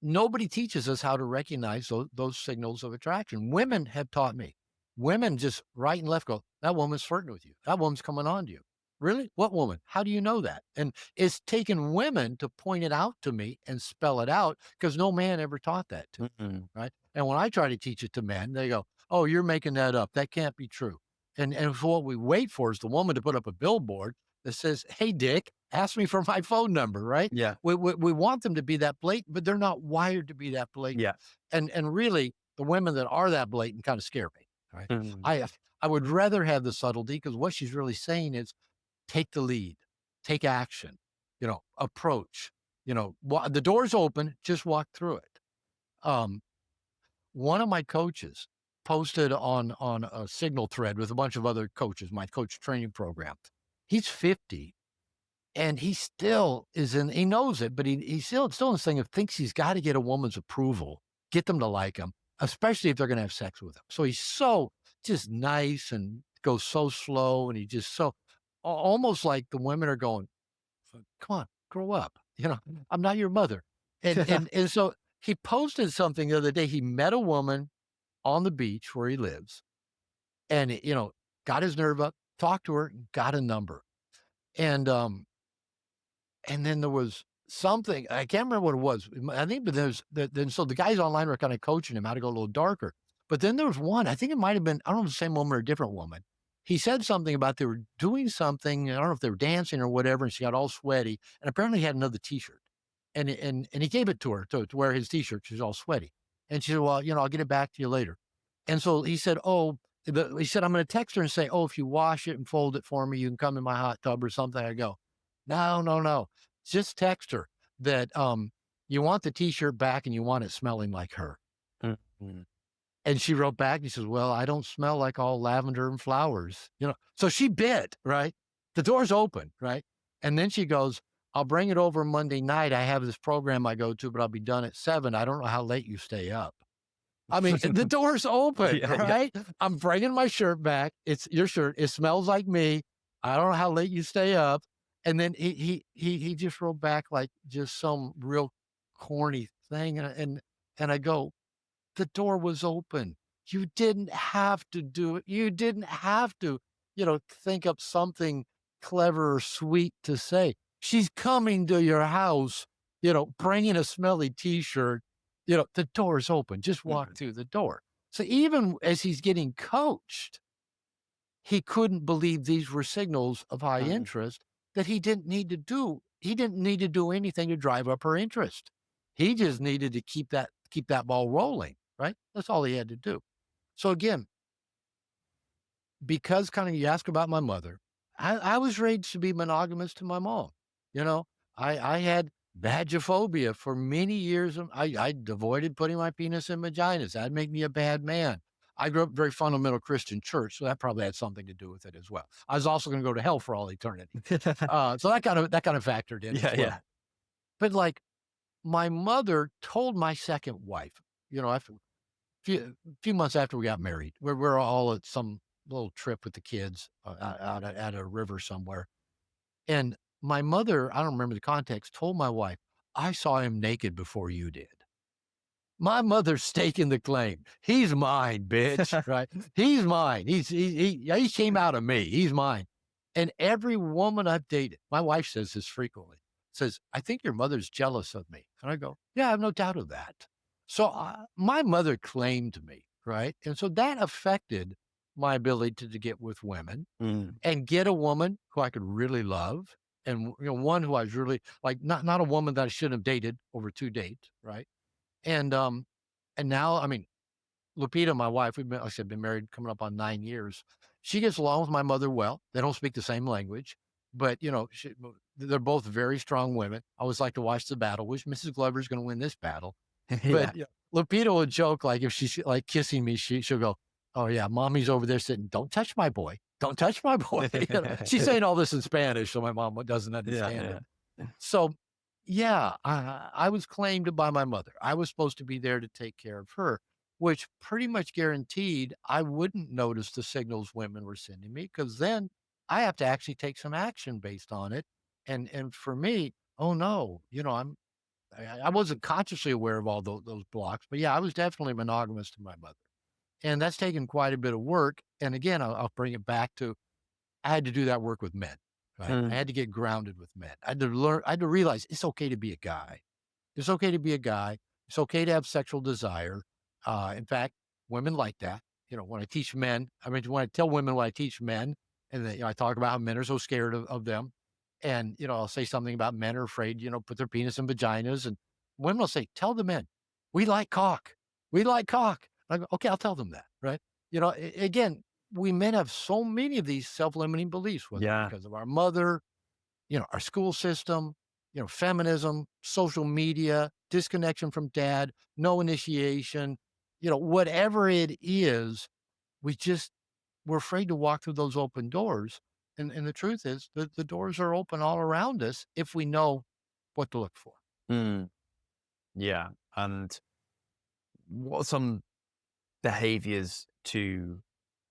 nobody teaches us how to recognize those signals of attraction. Women have taught me. Women just right and left go, that woman's flirting with you. That woman's coming on to you. Really? What woman? How do you know that? And it's taken women to point it out to me and spell it out because no man ever taught that to me. Mm-mm. Right. And when I try to teach it to men, they go, oh, you're making that up. That can't be true. And what we wait for is the woman to put up a billboard that says, hey, Dick, ask me for my phone number. Right. Yeah. We want them to be that blatant, but they're not wired to be that blatant. Yeah. And really, the women that are that blatant kind of scare me, right? Mm. I would rather have the subtlety because what she's really saying is take the lead, take action, approach, the door's open, just walk through it. Um, one of my coaches posted on a signal thread with a bunch of other coaches, my coach training program. He's 50 and he still he knows it, but he's still in this thing of thinks he's got to get a woman's approval, get them to like him, especially if they're going to have sex with him. So he's so just nice and goes so slow. And he just almost like the women are going, come on, grow up. I'm not your mother. And so he posted something the other day. He met a woman on the beach where he lives and, got his nerve up, talked to her, got a number. And, and then there was something, I can't remember what it was. I think, but then so the guys online were kind of coaching him how to go a little darker. But then there was one, I think it might have been, I don't know, the same woman or a different woman. He said something about they were doing something. I don't know if they were dancing or whatever, and she got all sweaty. And apparently he had another T-shirt, and he gave it to her to wear his T-shirt. She's all sweaty, and she said, "Well, I'll get it back to you later." And so he said, "Oh," he said, "I'm going to text her and say, oh, if you wash it and fold it for me, you can come in my hot tub or something." I go, "No, no, no. Just text her that, you want the T-shirt back and you want it smelling like her." Mm. And she wrote back, and she says, "Well, I don't smell like all lavender and flowers." So she bit, right? The door's open, right? And then she goes, "I'll bring it over Monday night. I have this program I go to, but I'll be done at 7. I don't know how late you stay up." I mean, the door's open, Yeah. Yeah. right? I'm bringing my shirt back. It's your shirt. It smells like me. I don't know how late you stay up. And then he just wrote back like just some real corny thing. And I go, the door was open. You didn't have to do it. You didn't have to, think up something clever or sweet to say. She's coming to your house, bringing a smelly T-shirt. The door's open. Just walk Mm. through the door. So even as he's getting coached, he couldn't believe these were signals of high Mm. interest that he didn't need to do. He didn't need to do anything to drive up her interest. He just needed to keep that ball rolling, right? That's all he had to do. So again, because kind of you ask about my mother, I was raised to be monogamous to my mom. You know, I had vagophobia for many years. I avoided putting my penis in vaginas. That'd make me a bad man. I grew up very fundamental Christian church, so that probably had something to do with it as well. I was also going to go to hell for all eternity. So that kind of factored in as Yeah, yeah. well. But like my mother told my second wife, after few months after we got married, we're all at some little trip with the kids out at a river somewhere. And my mother, I don't remember the context, told my wife, I saw him naked before you did. My mother's staking the claim. He's mine, bitch, right? He's mine. He came out of me. He's mine. And every woman I've dated, my wife says this frequently, says, I think your mother's jealous of me. And I go, yeah, I have no doubt of that. So my mother claimed me, right? And so that affected my ability to get with women Mm. and get a woman who I could really love. And one who I was really like, not a woman that I shouldn't have dated over 2 dates, right? And, and now, I mean, Lupita, my wife, we've been, like I said, been married coming up on 9 years. She gets along with my mother well. They don't speak the same language, but they're both very strong women. I always like to watch the battle. Wish Mrs. Glover's going to win this battle. But Yeah. yeah, Lupita will joke like if she's like kissing me, she'll go, "Oh yeah, mommy's over there sitting. Don't touch my boy. Don't touch my boy." She's saying all this in Spanish, so my mom doesn't Yeah, understand it. yeah. So yeah, I was claimed by my mother. I was supposed to be there to take care of her, which pretty much guaranteed I wouldn't notice the signals women were sending me because then I have to actually take some action based on it. And for me, oh no, I wasn't consciously aware of all those blocks, but yeah, I was definitely monogamous to my mother, and that's taken quite a bit of work. And again, I'll bring it back to I had to do that work with men, right? I Mm. had to get grounded with men. I had to realize it's okay to be a guy. It's okay to be a guy. It's okay to have sexual desire. In fact, women like that. When I teach men, I mean, when I tell women what I teach men, and I talk about how men are so scared of them, and I'll say something about men are afraid, put their penis in vaginas, and women will say, "Tell the men, we like cock, we like cock." I go, "Okay, I'll tell them that." Right? Again, we men have so many of these self-limiting beliefs, whether Yeah. because of our mother, our school system, feminism, social media, disconnection from dad, no initiation, whatever it is, we're afraid to walk through those open doors. And the truth is that the doors are open all around us if we know what to look for. Mm. Yeah. And what are some behaviors to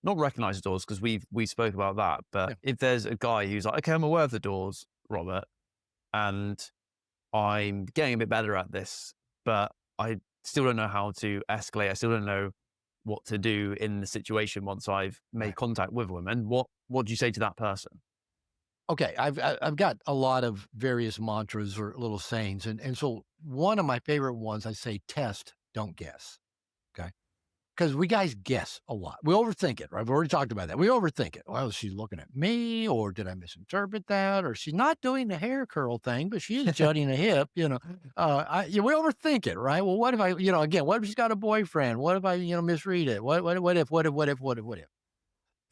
not recognize the doors? Because we spoke about that. But Yeah. if there's a guy who's like, okay, I'm aware of the doors, Robert, and I'm getting a bit better at this, but I still don't know how to escalate. I still don't know what to do in the situation once I've made Right. contact with women. What do you say to that person? Okay, I've got a lot of various mantras or little sayings, and so one of my favorite ones I say, test, don't guess. Okay. Because we guys guess a lot. We overthink it, right? We've already talked about that. We overthink it. Well, is she looking at me, or did I misinterpret that? Or she's not doing the hair curl thing, but she is jutting a hip. We overthink it, right? Well, what if again, what if she's got a boyfriend? What if I, misread it? What if?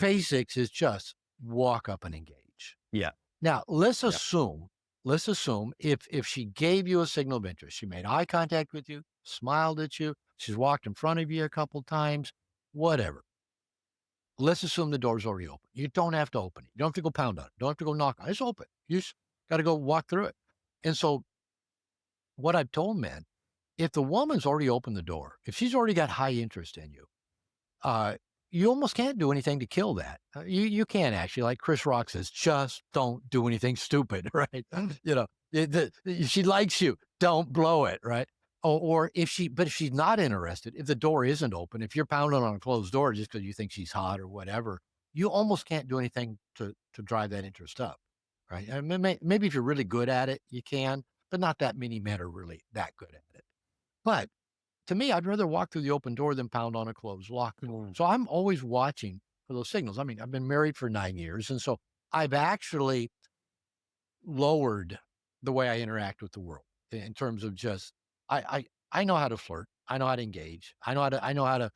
Basics is just walk up and engage. Yeah. Now, let's Yeah. assume, if she gave you a signal of interest, she made eye contact with you, smiled at you, she's walked in front of you a couple times, whatever. Let's assume the door's already open. You don't have to open it. You don't have to go pound on it. You don't have to go knock on it. It's open. You just got to go walk through it. And so, what I've told men, if the woman's already opened the door, if she's already got high interest in you, uh, you almost can't do anything to kill that. You can't actually, like Chris Rock says, just don't do anything stupid, right? If she likes you, don't blow it, right? But if she's not interested, if the door isn't open, if you're pounding on a closed door just because you think she's hot or whatever, you almost can't do anything to drive that interest up, right? And maybe if you're really good at it, you can, but not that many men are really that good at it. But to me, I'd rather walk through the open door than pound on a closed locked door. Mm. So I'm always watching for those signals. I mean, I've been married for 9 years. And so I've actually lowered the way I interact with the world in terms of just, I know how to flirt. I know how to engage. I know how to,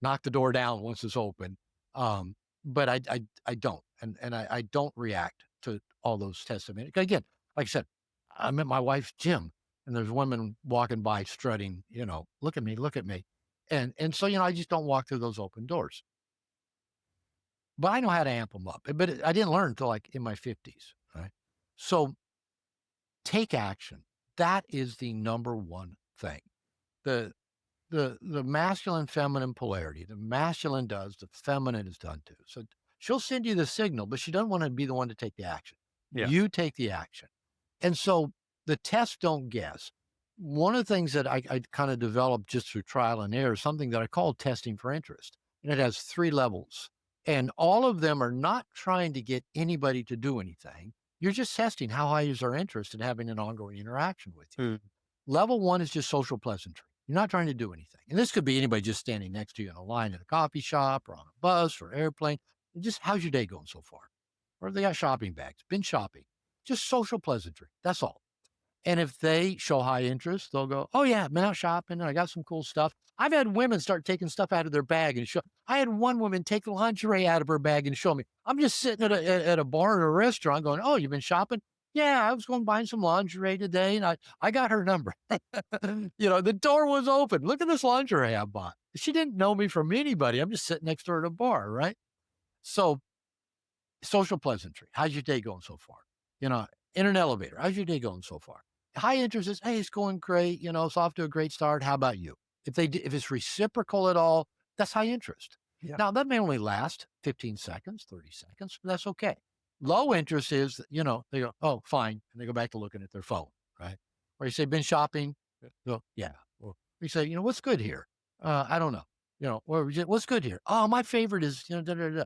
knock the door down once it's open. But I don't. And I don't react to all those tests. I mean, again, like I said, I'm at my wife's gym and there's women walking by strutting, look at me, look at me. And so, I just don't walk through those open doors. But I know how to amp them up. But I didn't learn until like in my 50s, right? So take action. That is the number one thing. The the masculine feminine polarity. The masculine does, the feminine is done too. So she'll send you the signal, but she doesn't want to be the one to take the action. Yeah. You take the action. And so the tests don't guess. One of the things that I kind of developed just through trial and error is something that I call testing for interest. And it has 3 levels. And all of them are not trying to get anybody to do anything. You're just testing how high is their interest in having an ongoing interaction with you. Mm. Level 1 is just social pleasantry. You're not trying to do anything. And this could be anybody just standing next to you in a line at a coffee shop or on a bus or airplane. Just how's your day going so far? Or they got shopping bags, been shopping. Just social pleasantry. That's all. And if they show high interest, they'll go, "Oh yeah, been out shopping and I got some cool stuff." I've had women start taking stuff out of their bag and show. I had one woman take the lingerie out of her bag and show me. I'm just sitting at a bar or a restaurant going, "Oh, you've been shopping?" "Yeah, I was going buying some lingerie today, and I got her number." The door was open. "Look at this lingerie I bought." She didn't know me from anybody. I'm just sitting next to her at a bar, right? So social pleasantry. How's your day going so far? You know, in an elevator. How's your day going so far? High interest is, "Hey, it's going great. It's off to a great start. How about you?" If it's reciprocal at all, that's high interest. Yeah. Now that may only last 15 seconds, 30 seconds, but that's okay. Low interest is, they go, "Oh, fine," and they go back to looking at their phone, right? Or you say, "Been shopping?" They go, "Yeah." Or you say, "What's good here?" "I don't know." Or "What's good here?" "Oh, my favorite is, da, da, da."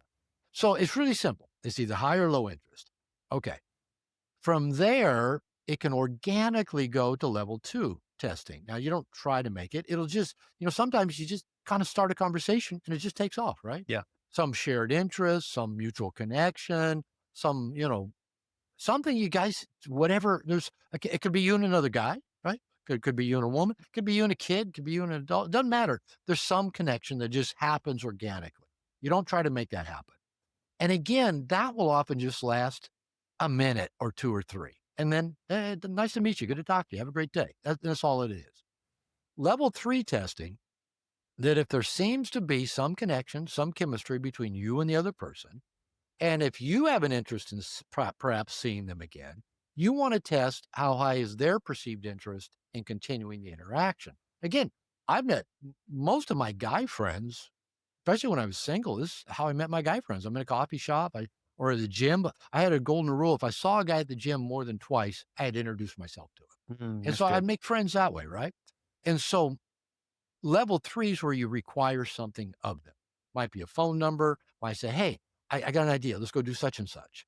So it's really simple. It's either high or low interest. Okay. From there, it can organically go to level 2 testing. Now, you don't try to make it. It'll just, sometimes you just kind of start a conversation and it just takes off, right? Yeah. Some shared interest, some mutual connection, some, something you guys, whatever. It could be you and another guy, right? Could be you and a woman, could be you and a kid, could be you and an adult. Doesn't matter. There's some connection that just happens organically. You don't try to make that happen. And again, that will often just last a minute or 2 or 3. And then, nice to meet you. Good to talk to you. Have a great day. That's all it is. Level 3 testing, that if there seems to be some connection, some chemistry between you and the other person, and if you have an interest in perhaps seeing them again, you want to test how high is their perceived interest in continuing the interaction. Again, I've met most of my guy friends. Especially when I was single, this is how I met my guy friends. I'm in a coffee shop, or at the gym. But I had a golden rule. If I saw a guy at the gym more than twice, I had to introduce myself to him. And That's so I'd good. make friends that way, right? And so level 3 is where you require something of them. Might be a phone number. Might say, "Hey, I got an idea. Let's go do such and such."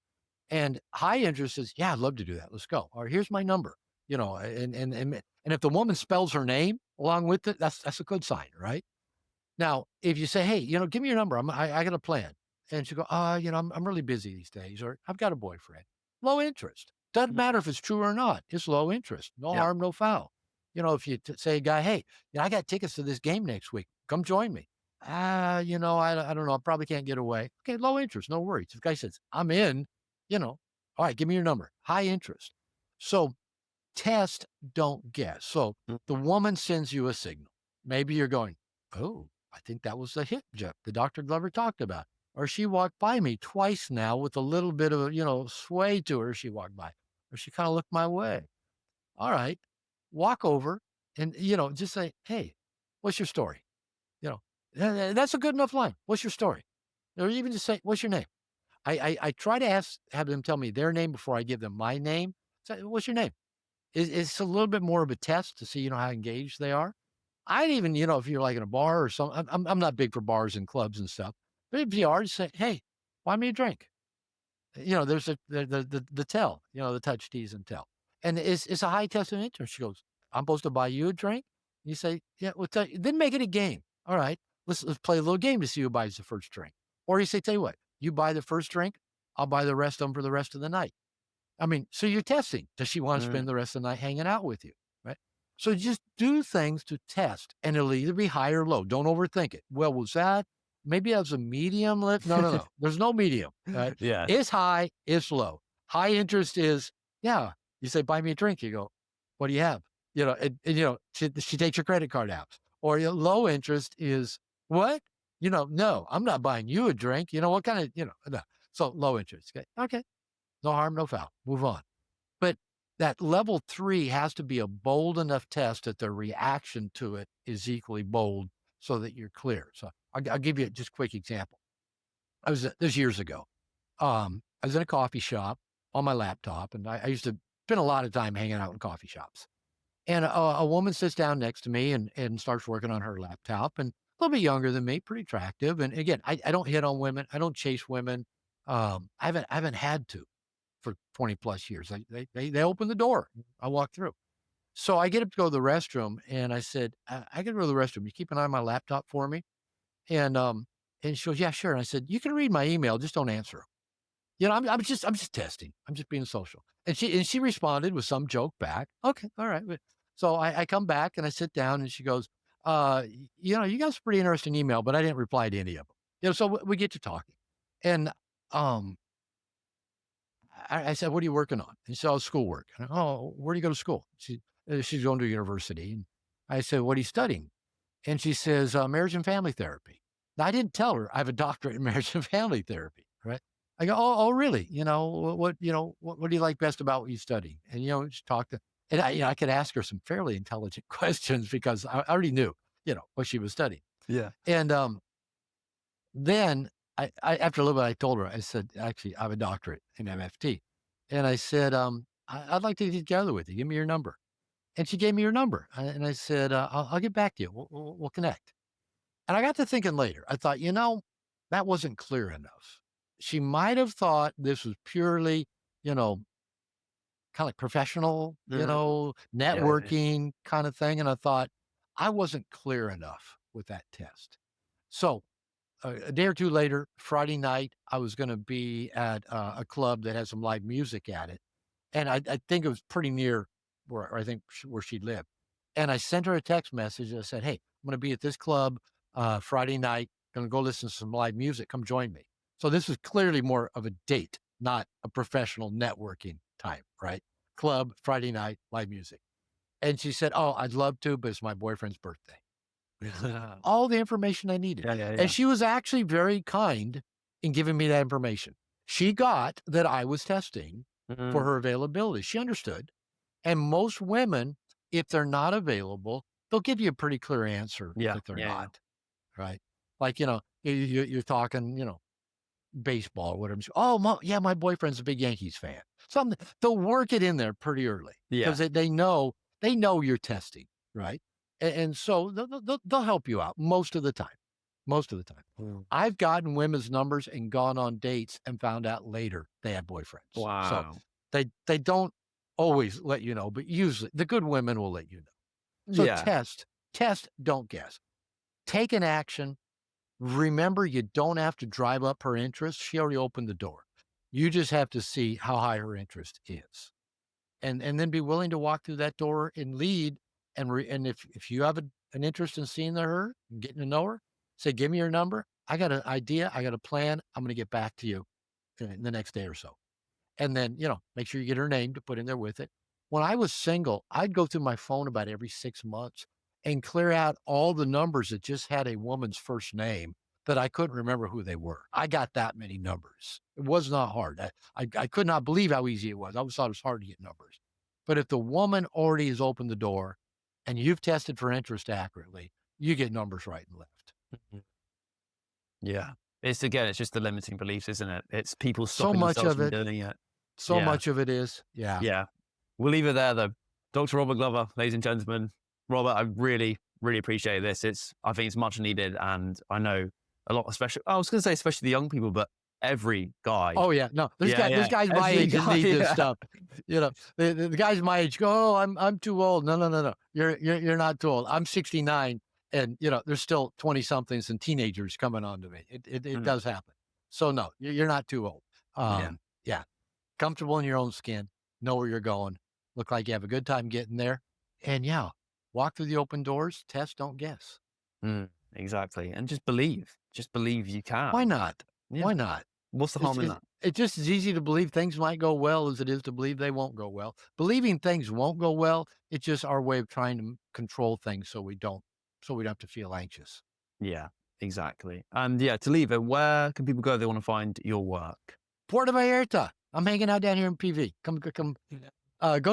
And high interest is, "Yeah, I'd love to do that. Let's go." Or, "Here's my number." And if the woman spells her name along with it, that's a good sign, right? Now, if you say, "Hey, give me your number. I got a plan." And she go, I'm really busy these days," or, "I've got a boyfriend." Low interest. Doesn't Mm. matter if it's true or not. It's low interest. No Yeah. harm, no foul. If you say, a guy, "Hey, I got tickets to this game next week. Come join me." I don't know. I probably can't get away." Okay, low interest. No worries. If the guy says, "I'm in," all right, give me your number. High interest. So test, don't guess. So the Mhm. woman sends you a signal. Maybe you're going, "Oh, I think that was the hip jet the Dr. Glover talked about." Or, "She walked by me twice now with a little bit of, sway to her. She walked by. Or she kind of looked my way." All right. Walk over and, just say, "Hey, what's your story?" You know, that's a good enough line. "What's your story?" Or even just say, "What's your name?" I try to have them tell me their name before I give them my name. Say, "What's your name?" It's a little bit more of a test to see, how engaged they are. I'd even, if you're like in a bar or something, I'm not big for bars and clubs and stuff, but if you are, just say, "Hey, buy me a drink." There's the tell, the touch, tease, and tell. And it's a high test of interest. She goes, "I'm supposed to buy you a drink?" You say, "Yeah, well, then make it a game. All right, let's play a little game to see who buys the first drink." Or you say, "Tell you what, you buy the first drink, I'll buy the rest of them for the rest of the night." I mean, so you're testing. Does she want to Mm. spend the rest of the night hanging out with you? Right. So just do things to test, and it'll either be high or low. Don't overthink it. "Well, was that maybe that's a medium lift?" No, no, no. There's no medium. Right. Yeah. It's high, it's low. High interest is, yeah. You say, "Buy me a drink." You go, "What do you have?" She takes your credit card out. Or low interest is what? No, I'm not buying you a drink. What kind of, no. So low interest. Okay. Okay. No harm, no foul. Move on. But that level 3 has to be a bold enough test that the reaction to it is equally bold so that you're clear. So I'll give you just a quick example. This years ago. I was in a coffee shop on my laptop, and I used to spend a lot of time hanging out in coffee shops. And a woman sits down next to me and starts working on her laptop, and a little bit younger than me, pretty attractive. And again, I don't hit on women. I don't chase women. I haven't had to for 20 plus years. They open the door. I walk through. So I get up to go to the restroom, and I said, I got to go to the restroom. You keep an eye on my laptop for me? And and she goes, yeah, sure. And I said, you can read my email, just don't answer 'em. I'm just testing. I'm just being social. And she responded with some joke back. Okay, all right. So I come back and I sit down, and she goes, you got a pretty interesting email, but I didn't reply to any of them. So we get to talking. And um I said, what are you working on? And she said, oh, schoolwork. Oh, where do you go to school? She's going to university. And I said, what are you studying? And she says, marriage and family therapy. Now, I didn't tell her I have a doctorate in marriage and family therapy, right? I go, oh, really? What do you like best about what you study? And, she talked to, and I could ask her some fairly intelligent questions because I already knew, what she was studying. Yeah. And then after a little bit, I told her, I said, actually, I have a doctorate in MFT. And I said, I'd like to get together with you. Give me your number. And she gave me her number. And I said, I'll get back to you. We'll connect. And I got to thinking later. I thought, that wasn't clear enough. She might have thought this was purely, you know, kind of like professional, Mhm. Yeah, yeah, yeah. networking kind of thing. And I thought I wasn't clear enough with that test. So a day or two later, Friday night, I was going to be at a club that had some live music at it. And I think it was pretty near where I think where she lived. And I sent her a text message and I said, hey, I'm going to be at this club Friday night. Going to go listen to some live music. Come join me. So this was clearly more of a date, not a professional networking time, right? Club, Friday night, live music. And she said, oh, I'd love to, but it's my boyfriend's birthday. All the information I needed. Yeah, yeah, And yeah. she was actually very kind in giving me that information. She got that I was testing for Mhm. her availability. She understood. And most women, if they're not available, they'll give you a pretty clear answer Yeah, that they're yeah, yeah. not, right? Like, you're talking, baseball or whatever. Oh, yeah, my boyfriend's a big Yankees fan. Something they'll work it in there pretty early because Yeah. they know you're testing, right? And so they'll help you out most of the time. Most of the time, Mm. I've gotten women's numbers and gone on dates and found out later they had boyfriends. So Wow. they don't always let you know, but usually the good women will let you know. So Yeah. test, don't guess. Take an action. Remember, you don't have to drive up her interest. She already opened the door. You just have to see how high her interest is, and then be willing to walk through that door and lead. And if you have an interest in seeing her, and getting to know her, say, "Give me your number. I got an idea. I got a plan. I'm going to get back to you in the next day or so." And then, make sure you get her name to put in there with it. When I was single, I'd go through my phone about every 6 months and clear out all the numbers that just had a woman's first name that I couldn't remember who they were. I got that many numbers. It was not hard. I could not believe how easy it was. I always thought it was hard to get numbers. But if the woman already has opened the door and you've tested for interest accurately, you get numbers right and left. Mhm. Yeah. It's just the limiting beliefs, isn't it? It's people So stopping much themselves of from it, doing it. so Yeah. much of it is. Yeah. Yeah. We'll leave it there though. Dr. Robert Glover, ladies and gentlemen. Robert, I really, really appreciate this. I think it's much needed. And I know a lot, especially, I was going to say, especially the young people, but every guy. Oh, yeah. No, Yeah. there's Yeah. guys my Every age that guy. need this Yeah. stuff. The guys my age go, "Oh, I'm too old." No, no, no, no. You're not too old. I'm 69 and, there's still 20 somethings and teenagers coming on to me. It Mm, does happen. So no, you're not too old. yeah. Yeah. Comfortable in your own skin, know where you're going, look like you have a good time getting there. And yeah, walk through the open doors, test, don't guess. Exactly. And just believe. Just believe you Why can. not? Yeah. Why not? What's the It's harm in it's that? it's just as easy to believe things might go well as it is to believe they won't go well. Believing things won't go well, it's just our way of trying to control things so we don't. so we don't have to feel anxious. Yeah, exactly. And yeah, to leave it, where can people go if they want to find your work? Puerto Vallarta. I'm hanging out down here in PV. Come. Go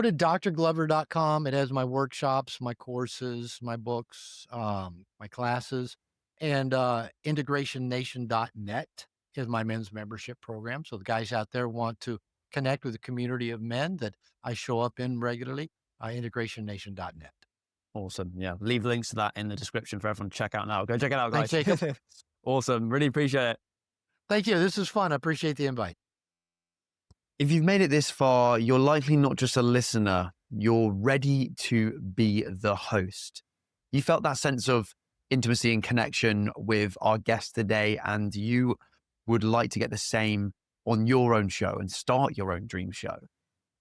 to drglover.com. It has my workshops, my courses, my books, my classes, and integrationnation.net is my men's membership program. So the guys out there want to connect with a community of men that I show up in regularly, integrationnation.net. Awesome. Yeah. Leave links to that in the description for everyone to check out now. Go check it out, Thanks, guys. Jacob. Awesome. Really appreciate it. Thank you. This is fun. I appreciate the invite. If you've made it this far, you're likely not just a listener, you're ready to be the host. You felt that sense of intimacy and connection with our guest today, and you would like to get the same on your own show and start your own dream show.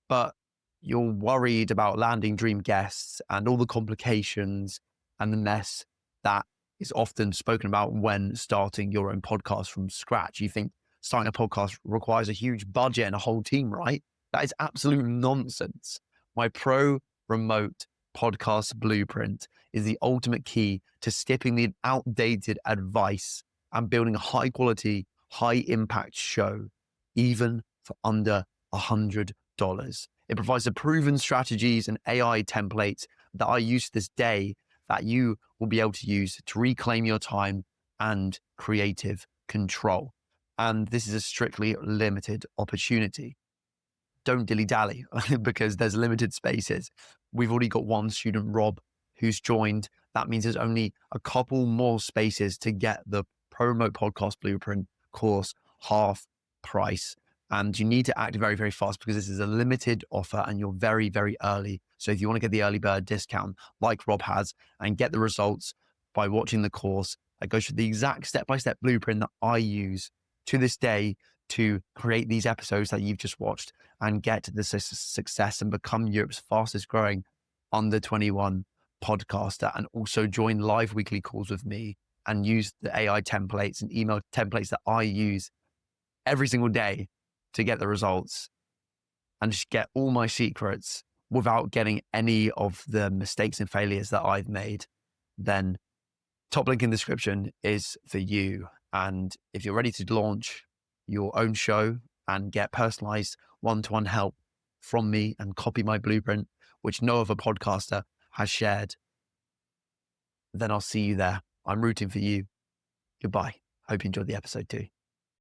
But you're worried about landing dream guests and all the complications and the mess that is often spoken about when starting your own podcast from scratch. You think starting a podcast requires a huge budget and a whole team, right? That is absolute nonsense. My pro remote podcast blueprint is the ultimate key to skipping the outdated advice and building a high quality, high impact show, even for under $100. It provides the proven strategies and AI templates that I use to this day that you will be able to use to reclaim your time and creative control. And this is a strictly limited opportunity. Don't dilly-dally because there's limited spaces. We've already got one student, Rob, who's joined. That means there's only a couple more spaces to get the Pro Remote Podcast Blueprint course half price. And you need to act very, very fast because this is a limited offer and you're very, very early. So if you want to get the early bird discount like Rob has and get the results by watching the course, I go through the exact step-by-step blueprint that I use to this day to create these episodes that you've just watched and get to the success and become Europe's fastest growing under 21 podcaster, and also join live weekly calls with me and use the AI templates and email templates that I use every single day to get the results and just get all my secrets without getting any of the mistakes and failures that I've made, then top link in the description is for you. And if you're ready to launch your own show and get personalized one-to-one help from me and copy my blueprint, which no other podcaster has shared, then I'll see you there. I'm rooting for you. Goodbye. Hope you enjoyed the episode too.